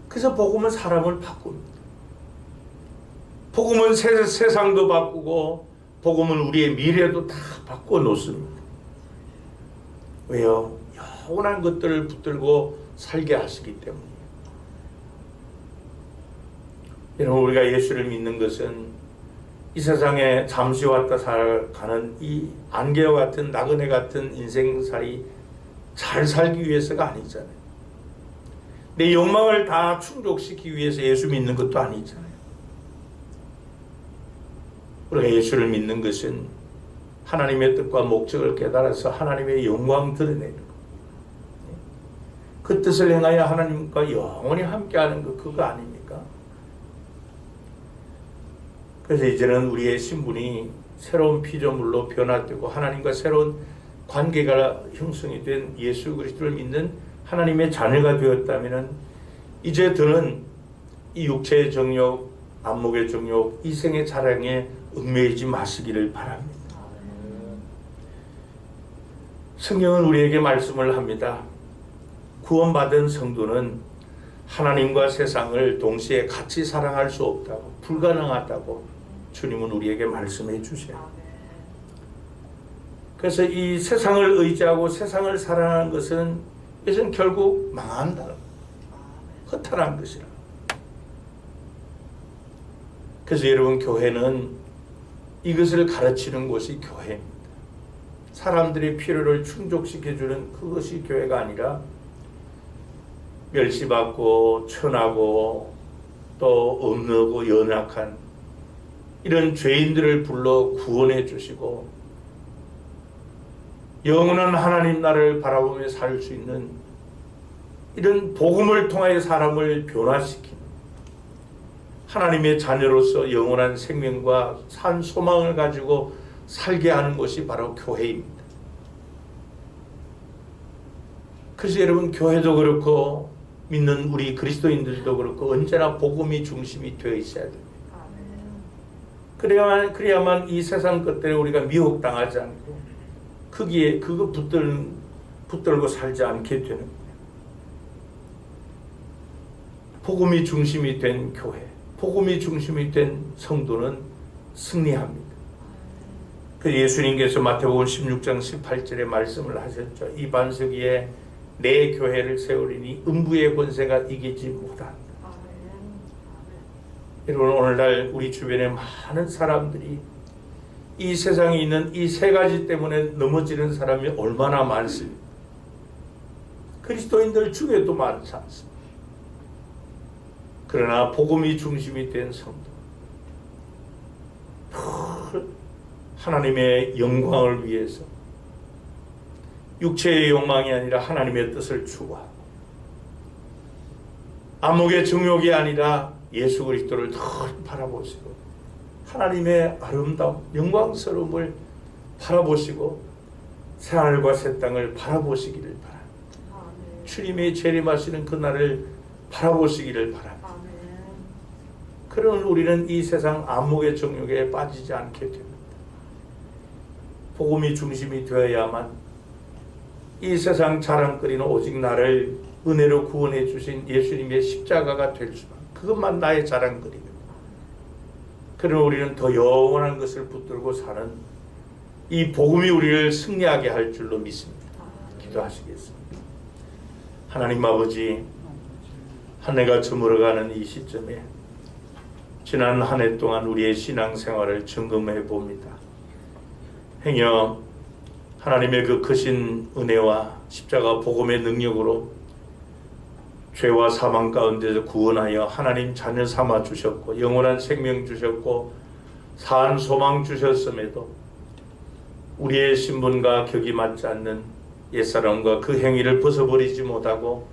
그래서 복음은 사람을 바꿉니다. 복음은 세상도 바꾸고 복음은 우리의 미래도 다 바꿔 놓습니다. 왜요? 영원한 것들을 붙들고 살게 하시기 때문이에요. 여러분, 우리가 예수를 믿는 것은 이 세상에 잠시 왔다 살아가는 이 안개와 같은 나그네 같은 인생살이 잘 살기 위해서가 아니잖아요. 내 욕망을 다 충족시키기 위해서 예수 믿는 것도 아니잖아요. 우리가 예수를 믿는 것은 하나님의 뜻과 목적을 깨달아서 하나님의 영광 드러내는 것, 그 뜻을 행하여 하나님과 영원히 함께하는 것, 그거 아닙니까? 그래서 이제는 우리의 신분이 새로운 피조물로 변화되고 하나님과 새로운 관계가 형성이 된 예수 그리스도를 믿는 하나님의 자녀가 되었다면 이제 더는 이 육체의 정욕, 안목의 정욕, 이생의 자랑에 얽매이지 마시기를 바랍니다. 성경은 우리에게 말씀을 합니다. 구원받은 성도는 하나님과 세상을 동시에 같이 사랑할 수 없다고, 불가능하다고 주님은 우리에게 말씀해 주셔요. 그래서 이 세상을 의지하고 세상을 사랑하는 것은 이것은 결국 망한다, 허탈한 것이라. 그래서 여러분, 교회는 이것을 가르치는 곳이 교회입니다. 사람들의 필요를 충족시켜주는 그것이 교회가 아니라 멸시받고 천하고 또 없는 연약한 이런 죄인들을 불러 구원해 주시고 영원한 하나님 나라를 바라보며 살 수 있는 이런 복음을 통하여 사람을 변화시키는 하나님의 자녀로서 영원한 생명과 산 소망을 가지고 살게 하는 것이 바로 교회입니다. 그래서 여러분, 교회도 그렇고 믿는 우리 그리스도인들도 그렇고 언제나 복음이 중심이 되어 있어야 됩니다. 그래야만 이 세상 것들에 우리가 미혹당하지 않고 거기에 그거 붙들고 살지 않게 되는 거예요. 복음이 중심이 된 교회, 복음이 중심이 된 성도는 승리합니다. 그 예수님께서 마태복음 16장 18절에 말씀을 하셨죠. 이 반석 위에 내 교회를 세우리니 음부의 권세가 이기지 못한다. 여러분, 오늘날 우리 주변에 많은 사람들이 이 세상에 있는 이 세 가지 때문에 넘어지는 사람이 얼마나 많습니까? 그리스도인들 중에도 많지 않습니다. 그러나 복음이 중심이 된 성도, 하나님의 영광을 위해서 육체의 욕망이 아니라 하나님의 뜻을 추구하고 안목의 정욕이 아니라 예수 그리스도를 더 바라보시고 하나님의 아름다움, 영광스러움을 바라보시고 새하늘과 새 땅을 바라보시기를 바랍니다. 주님이 재림하시는 그날을 바라보시기를 바랍니다. 그러면 우리는 이 세상 안목의 정욕에 빠지지 않게 됩니다. 복음이 중심이 되어야만 이 세상 자랑거리는 오직 나를 은혜로 구원해 주신 예수님의 십자가가 될 수밖에. 그것만 나의 자랑거리고, 그러나 우리는 더 영원한 것을 붙들고 사는 이 복음이 우리를 승리하게 할 줄로 믿습니다. 기도하시겠습니다. 하나님 아버지, 한 해가 저물어가는 이 시점에 지난 한 해 동안 우리의 신앙생활을 점검해 봅니다. 행여 하나님의 그 크신 은혜와 십자가 복음의 능력으로 죄와 사망 가운데서 구원하여 하나님 자녀 삼아 주셨고 영원한 생명 주셨고 산 소망 주셨음에도 우리의 신분과 격이 맞지 않는 옛사람과 그 행위를 벗어버리지 못하고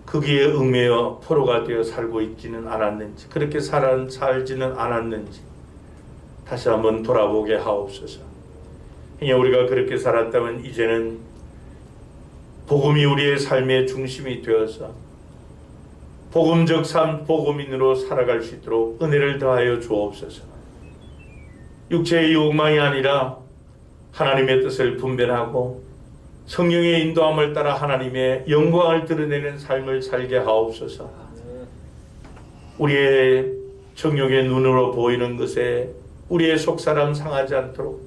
거기에 얽매여 포로가 되어 살고 있지는 않았는지, 그렇게 살지는 않았는지 다시 한번 돌아보게 하옵소서. 그냥 우리가 그렇게 살았다면 이제는 복음이 우리의 삶의 중심이 되어서 복음적 삶, 복음인으로 살아갈 수 있도록 은혜를 더하여 주옵소서. 육체의 욕망이 아니라 하나님의 뜻을 분별하고 성령의 인도함을 따라 하나님의 영광을 드러내는 삶을 살게 하옵소서. 우리의 정욕의 눈으로 보이는 것에 우리의 속사람 상하지 않도록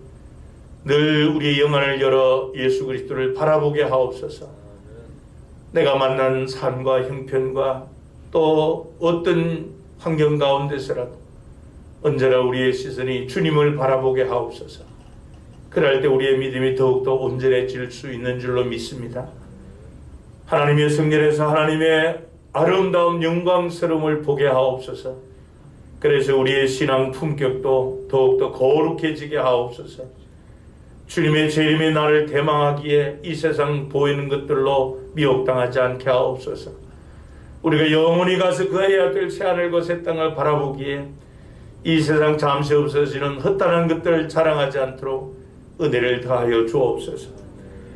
늘 우리의 영안을 열어 예수 그리스도를 바라보게 하옵소서. 내가 만난 삶과 형편과 또 어떤 환경 가운데서라도 언제나 우리의 시선이 주님을 바라보게 하옵소서. 그럴 때 우리의 믿음이 더욱더 온전해질 수 있는 줄로 믿습니다. 하나님의 성전에서 하나님의 아름다운 영광스러움을 보게 하옵소서. 그래서 우리의 신앙 품격도 더욱더 거룩해지게 하옵소서. 주님의 재림의 날을 대망하기에 이 세상 보이는 것들로 미혹당하지 않게 하옵소서. 우리가 영원히 가서 거해야 될 새하늘과 새 땅을 바라보기에 이 세상 잠시 없어지는 헛단한 것들을 자랑하지 않도록 은혜를 더하여 주옵소서.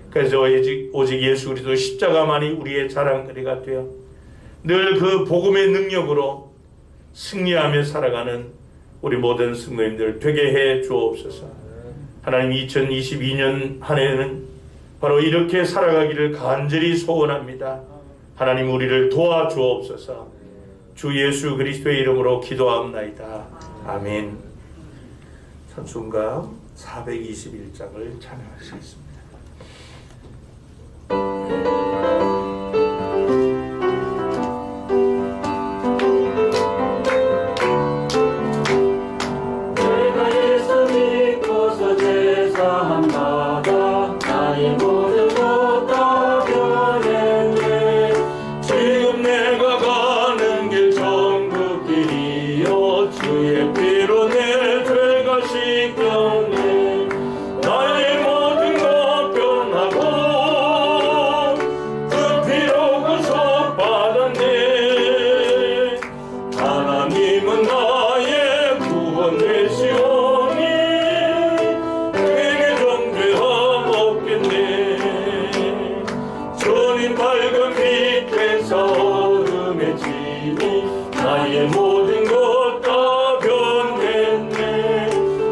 그래서 오직 예수 그리스도 십자가만이 우리의 자랑거리가 되어 늘 그 복음의 능력으로 승리하며 살아가는 우리 모든 성도님들 되게 해 주옵소서. 하나님 2022년 한 해는 바로 이렇게 살아가기를 간절히 소원합니다. 하나님 우리를 도와주옵소서. 주 예수 그리스도의 이름으로 기도합나이다. 아멘. 찬송가 421장을 찬양하시겠습니다. 내가 예수 믿고서 제사함 받아 나의 모든 것 다 변했네. 지금 내가 가는 길 천국 길이요 주의 피로 내 죄가 씻겼네. 나의 모든 것 변하고 그 피로 구속받았네. 하나님은 나의 구원 되시오니 내게 정죄함 없겠네. 주님 밝은 빛에서 어둠의 짐이 나의 모든 것 다 변했네.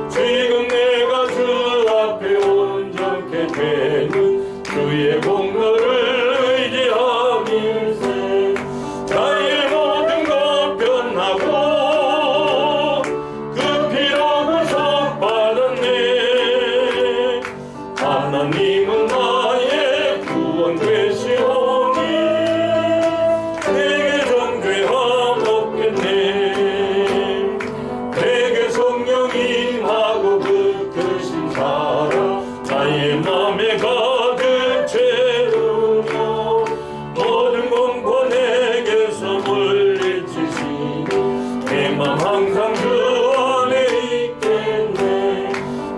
지금 내가 주 앞에 온전케 되는 주의 공로를 의지함일세. 나의 모든 것 변하고 그 피로 구속받았네. 하나님은 나의 구원 되시오니 내게 정죄함 없겠네. 내게 성령 임하고 그 크신 사랑 나의 맘에 가득 채우며 모든 공포 내게서 물리치시니 내 맘 항상 주 안에 있겠네.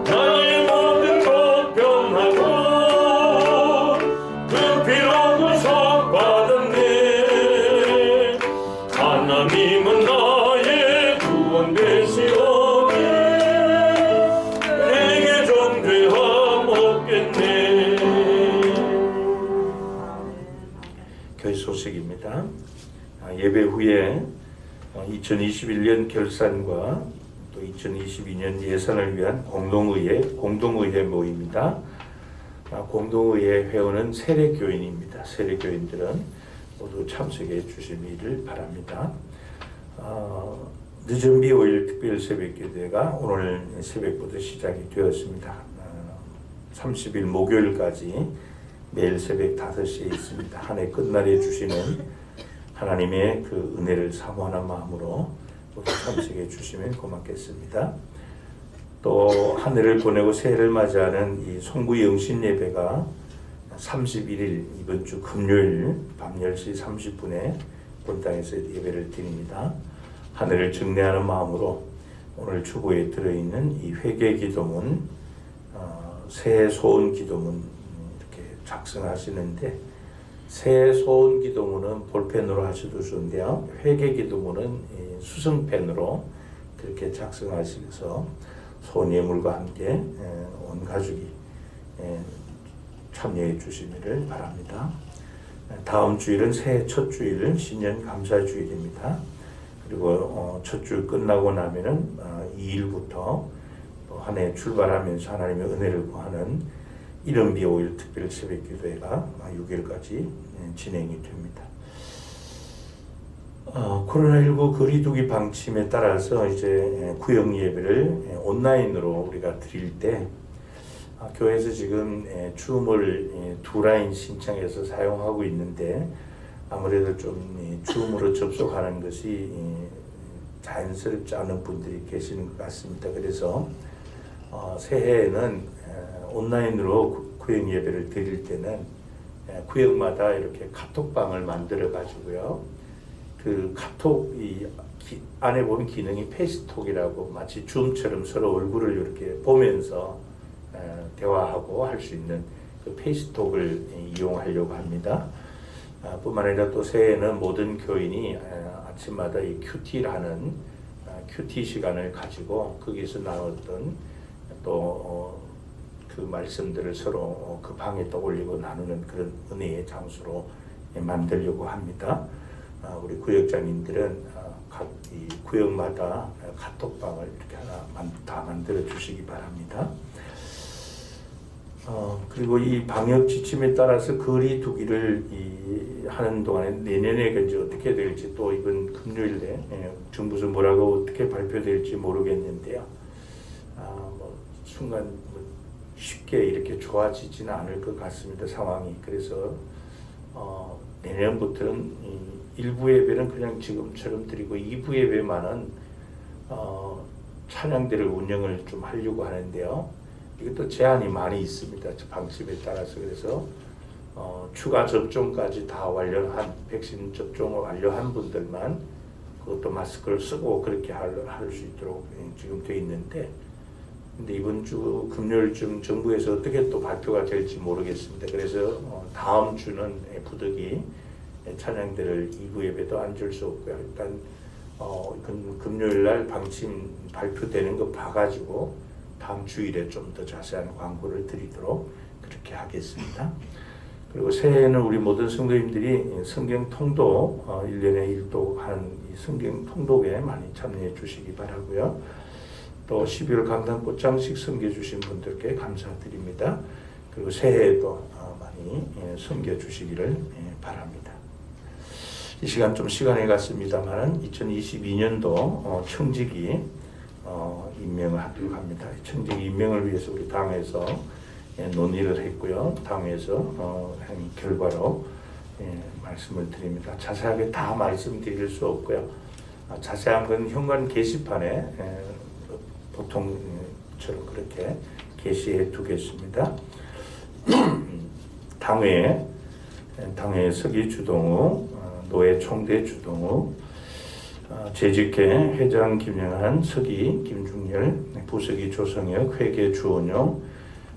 나의 모든 것 변하고 그 피로 구속받았네. 하나님은 나의 구원 되시오니 내게 정죄함 없겠네. 교회 소식입니다. 예배 후에 2021년 결산과 또 2022년 예산을 위한 공동의회 모임입니다. 공동의회 회원은 세례교인입니다. 세례교인들은 모두 참석해 주시기를 바랍니다. 늦은 비오일 특별 새벽기도회가 오늘 새벽부터 시작이 되었습니다. 30일 목요일까지 매일 새벽 5시에 있습니다. 한 해 끝날에 주시는 하나님의 그 은혜를 사모하는 마음으로 모두 참석해 주시면 고맙겠습니다. 또 한 해를 보내고 새해를 맞이하는 이 송구 영신 예배가 31일 이번 주 금요일 밤 10시 30분에 본당에서 예배를 드립니다. 한 해를 정례하는 마음으로 오늘 주보에 들어있는 이 회개 기도문, 새해 소원 기도문 이렇게 작성하시는데, 새해 소원 기도문은 볼펜으로 하셔도 좋은데요, 회개 기도문은 수성펜으로 그렇게 작성하셔서 소원 예물과 함께 온 가족이 참여해 주시기를 바랍니다. 다음 주일은 새해 첫 주일 신년 감사 주일입니다. 그리고 첫 주 끝나고 나면은 2일부터 한 해 출발하면서 하나님의 은혜를 구하는 이른 비오일 특별 새벽 기도회가 6일까지 진행이 됩니다. 코로나19 거리두기 방침에 따라서 이제 구역 예배를 온라인으로 우리가 드릴 때 교회에서 지금 줌을 2라인 신청해서 사용하고 있는데, 아무래도 좀 줌으로 접속하는 것이 자연스럽지 않은 분들이 계시는 것 같습니다. 그래서 새해에는 온라인으로 구역 예배를 드릴 때는 구역마다 이렇게 카톡방을 만들어 가지고요, 그 카톡 안에 보면 기능이 페이스톡이라고 마치 줌처럼 서로 얼굴을 이렇게 보면서 대화하고 할 수 있는 그 페이스톡을 이용하려고 합니다. 뿐만 아니라 또 새해에는 모든 교인이 아침마다 이 큐티라는 큐티 시간을 가지고 거기서 나눴던 또 그 말씀들을 서로 그 방에 떠올리고 나누는 그런 은혜의 장소로 만들려고 합니다. 우리 구역장님들은 각 이 구역마다 카톡방을 이렇게 하나 다 만들어 주시기 바랍니다. 그리고 이 방역 지침에 따라서 거리 두기를 하는 동안에 내년에 이제 어떻게 될지, 또 이번 금요일에 정부에서 뭐라고 어떻게 발표될지 모르겠는데요. 순간 쉽게 이렇게 좋아지지는 않을 것 같습니다, 상황이. 그래서 내년부터는 일부 예배는 그냥 지금처럼 드리고 2부 예배만은 찬양대를 운영을 좀 하려고 하는데요. 이것도 제한이 많이 있습니다, 방침에 따라서. 그래서 추가 접종까지 다 완료한, 백신 접종을 완료한 분들만 그것도 마스크를 쓰고 그렇게 할 수 있도록 지금 돼 있는데, 근데 이번 주 금요일쯤 정부에서 어떻게 또 발표가 될지 모르겠습니다. 그래서 다음 주는 부득이 찬양대를 2부 예배도 앉을 수 없고요. 일단 금요일 날 방침 발표되는 거 봐가지고 다음 주일에 좀 더 자세한 광고를 드리도록 그렇게 하겠습니다. 그리고 새해에는 우리 모든 성도님들이 성경 통독 1년에 1도 하는 이 성경 통독에 많이 참여해 주시기 바라고요. 또 12월 강단 꽃장식 섬겨 주신 분들께 감사드립니다. 그리고 새해에도 많이 섬겨 주시기를 바랍니다. 이 시간 좀 시간이 갔습니다만 2022년도 청지기 임명을 하도록 합니다. 청지기 임명을 위해서 우리 당에서 논의를 했고요. 당에서 한 결과로 말씀을 드립니다. 자세하게 다 말씀드릴 수 없고요. 자세한 건 현관 게시판에 보통처럼 그렇게 게시해 두겠습니다. 당회 서기 주동우, 노회 총대 주동우, 재직회 회장 김영한, 서기 김중열, 부서기 조성혁, 회계 주원용,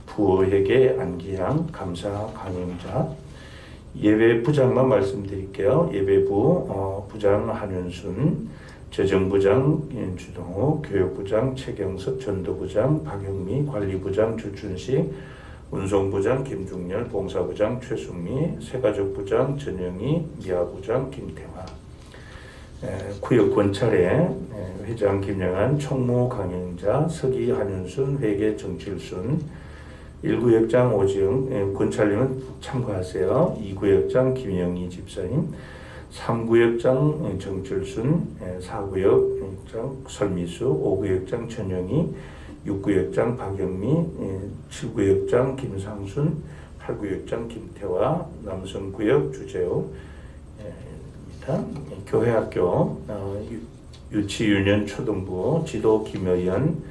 부회계 안기양, 감사 강영자, 예배 부장만 말씀드릴게요. 예배부 부장 한윤순, 재정부장 주동우, 교육부장 최경석, 전도부장 박영미, 관리부장 주춘식, 운송부장 김중열, 봉사부장 최숙미, 새가족부장 전영희, 미화부장 김태화, 구역권찰회 회장 김영한, 총무 강영자, 서기 한윤순, 회계 정칠순, 1구역장 오지영, 권찰님은 참고하세요. 2구역장 김영희 집사님, 3구역장 정철순, 4구역장 설미수, 5구역장 전영희, 6구역장 박영미, 7구역장 김상순, 8구역장 김태화, 남성구역 주재호, 교회학교 유치유년 초등부 지도 김여연,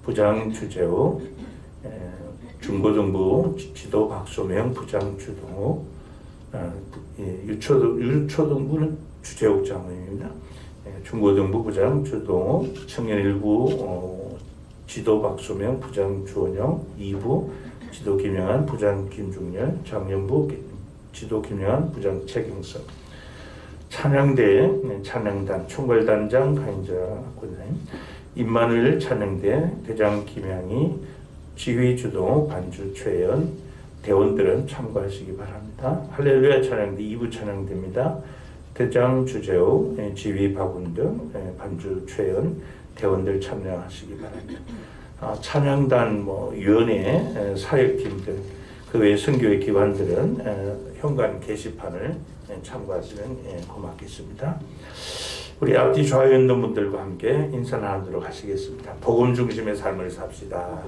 부장 주재호, 중고등부 지도 박소명, 부장 주동욱, 유초등부는 주재욱 장로님입니다. 중고등부 부장 주동욱, 청년일부 지도 박소명, 부장 주원영, 2부 지도 김영한, 부장 김중열, 장년부 지도 김영한, 부장 최경석. 찬양대 찬양단 총괄단장 강인자 권사님, 임마누엘 찬양대 대장 김양희, 지휘 주동 반주 최연, 대원들은 참고하시기 바랍니다. 할렐루야 찬양대 2부 찬양대입니다. 대장 주재호, 지휘 박운등, 반주 최연, 대원들 참여하시기 바랍니다. 찬양단 위원회 사역팀들 그 외 선교회 기관들은 현관 게시판을 참고하시면 고맙겠습니다. 우리 앞뒤 좌우 있는 분들과 함께 인사 나누도록 하시겠습니다. 복음 중심의 삶을 삽시다.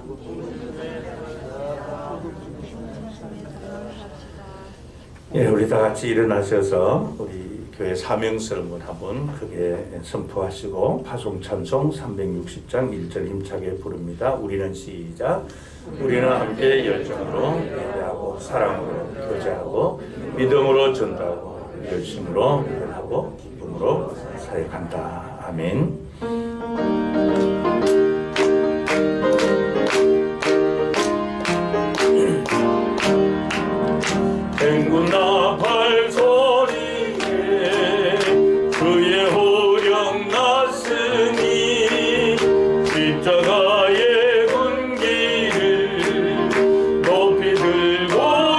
우리 다 같이 일어나셔서 우리 교회 사명설문 한번 크게 선포하시고 파송 찬송 360장 1절 힘차게 부릅니다. 우리는 시작. 우리는 함께 열정으로 예배하고 사랑으로 교제하고 믿음으로 전도하고 열심으로 변하고 기쁨으로 사역한다. 아멘. 행군나 발소리에 그의 호령 났으니 십자가의 군기를 높이 들고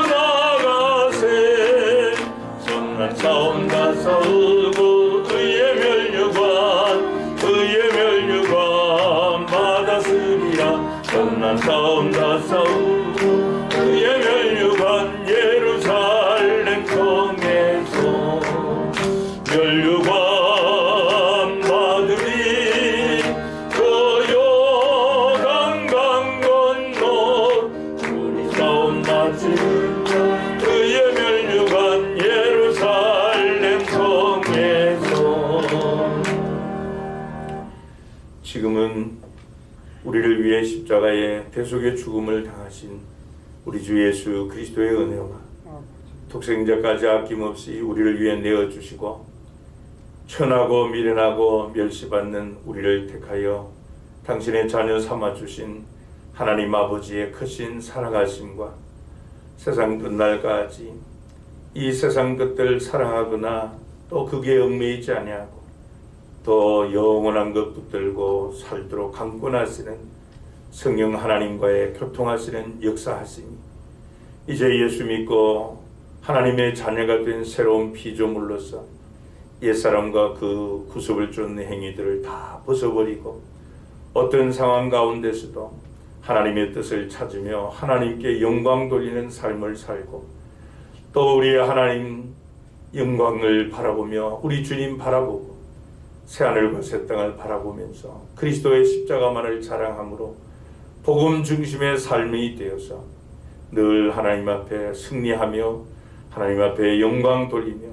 나가세. 선한 싸움 다 싸우고 의의 멸류관 받았으리라. 선한 싸움 다 싸우고 의의 멸류관 예루살렘 성에서 멸류관 받으리. 그 요단강 건너 우리 싸움 마치는 그의 멸류관 예루살렘 성에서. 지금은 우리를 위해 십자가의 대속의 죽음을 당하신 우리 주 예수 그리스도의 은혜와 독생자까지 아낌없이 우리를 위해 내어주시고 천하고 미련하고 멸시받는 우리를 택하여 당신의 자녀 삼아주신 하나님 아버지의 크신 사랑하심과 세상 끝날까지 이 세상 것들 사랑하거나 또 그게 얽매이지 아니하고 더 영원한 것 붙들고 살도록 강권하시는 성령 하나님과의 교통하시는 역사하시니 이제 예수 믿고 하나님의 자녀가 된 새로운 피조물로서 옛사람과 그 구습을 쫓는 행위들을 다 벗어버리고 어떤 상황 가운데서도 하나님의 뜻을 찾으며 하나님께 영광 돌리는 삶을 살고 또 우리 하나님 영광을 바라보며 우리 주님 바라보고 새하늘과 새 땅을 바라보면서 그리스도의 십자가만을 자랑함으로 복음 중심의 삶이 되어서 늘 하나님 앞에 승리하며 하나님 앞에 영광 돌리며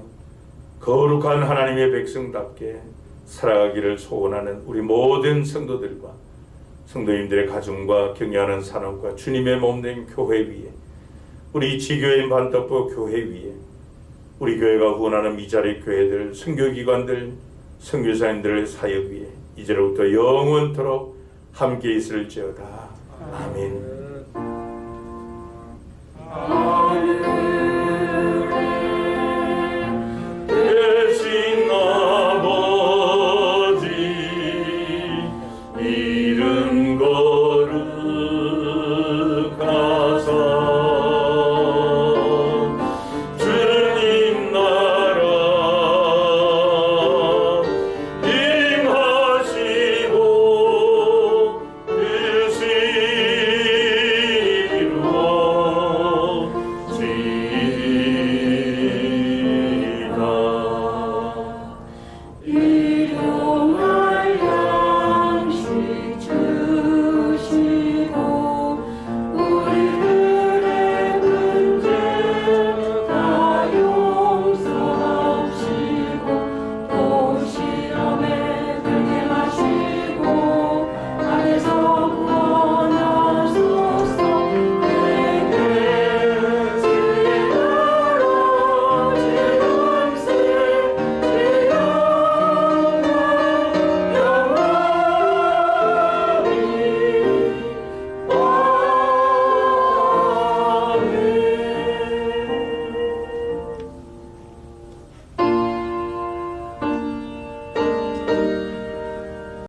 거룩한 하나님의 백성답게 살아가기를 소원하는 우리 모든 성도들과 성도님들의 가정과 경영하는 산업과 주님의 몸된 교회 위에 우리 지교인 반떡부 교회 위에 우리 교회가 후원하는 미자리 교회들, 선교기관들, 선교사님들의 사역 위에 이제로부터 영원토록 함께 있을지어다. 아멘.